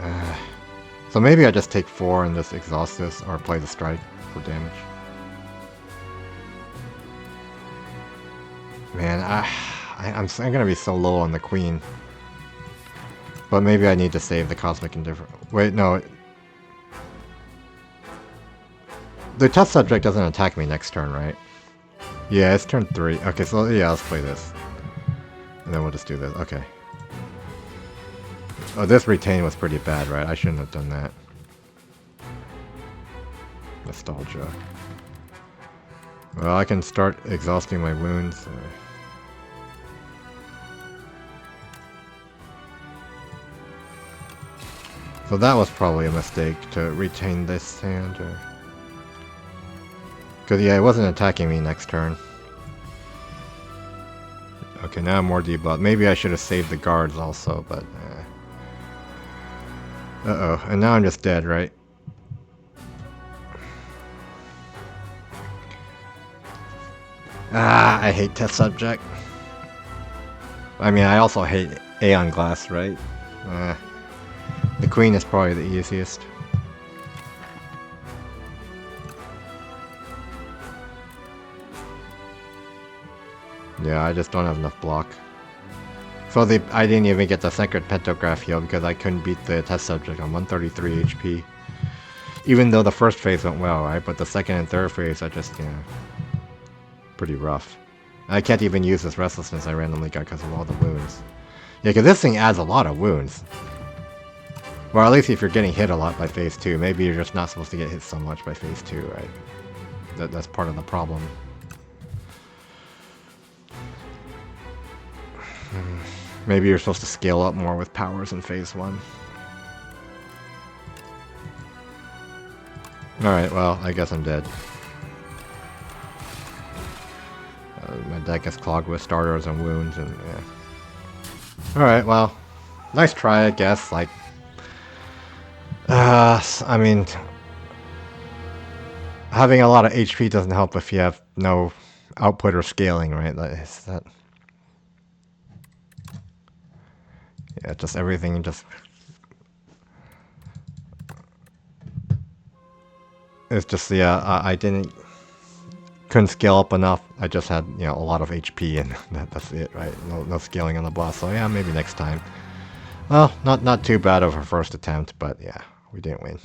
So maybe I just take 4 and just exhaust this, or play the strike for damage. Man, I'm gonna be so low on the queen. But maybe I need to save the Cosmic Indifference. Wait, no. The test subject doesn't attack me next turn, right? Yeah, it's turn 3. Okay, so yeah, let's play this. And then we'll just do this. Okay. Oh, this retain was pretty bad, right? I shouldn't have done that. Nostalgia. Well, I can start exhausting my wounds. So that was probably a mistake to retain this hand. Because, yeah, it wasn't attacking me next turn. Okay, now I'm more debuffed. Maybe I should have saved the guards also, but... Uh-oh, and now I'm just dead, right? Ah, I hate test subject. I mean, I also hate Aeon Glass, right? The queen is probably the easiest. Yeah, I just don't have enough block. So I didn't even get the second Pentograph heal because I couldn't beat the test subject on 133 HP. Even though the first phase went well, right? But the second and third phase, I just, you know, pretty rough. And I can't even use this Restlessness I randomly got because of all the wounds. Yeah, because this thing adds a lot of wounds. Well, at least if you're getting hit a lot by phase 2. Maybe you're just not supposed to get hit so much by phase 2, right? That's part of the problem. Maybe you're supposed to scale up more with powers in phase 1. Alright, well, I guess I'm dead. My deck is clogged with starters and wounds, and yeah. Alright, well, nice try, I guess. Like, I mean, having a lot of HP doesn't help if you have no output or scaling, right? Yeah, just everything just... It's just, yeah, I couldn't scale up enough. I just had, you know, a lot of HP and that's it, right? No scaling on the boss, so yeah, maybe next time. Well, not too bad of a first attempt, but yeah, we didn't win.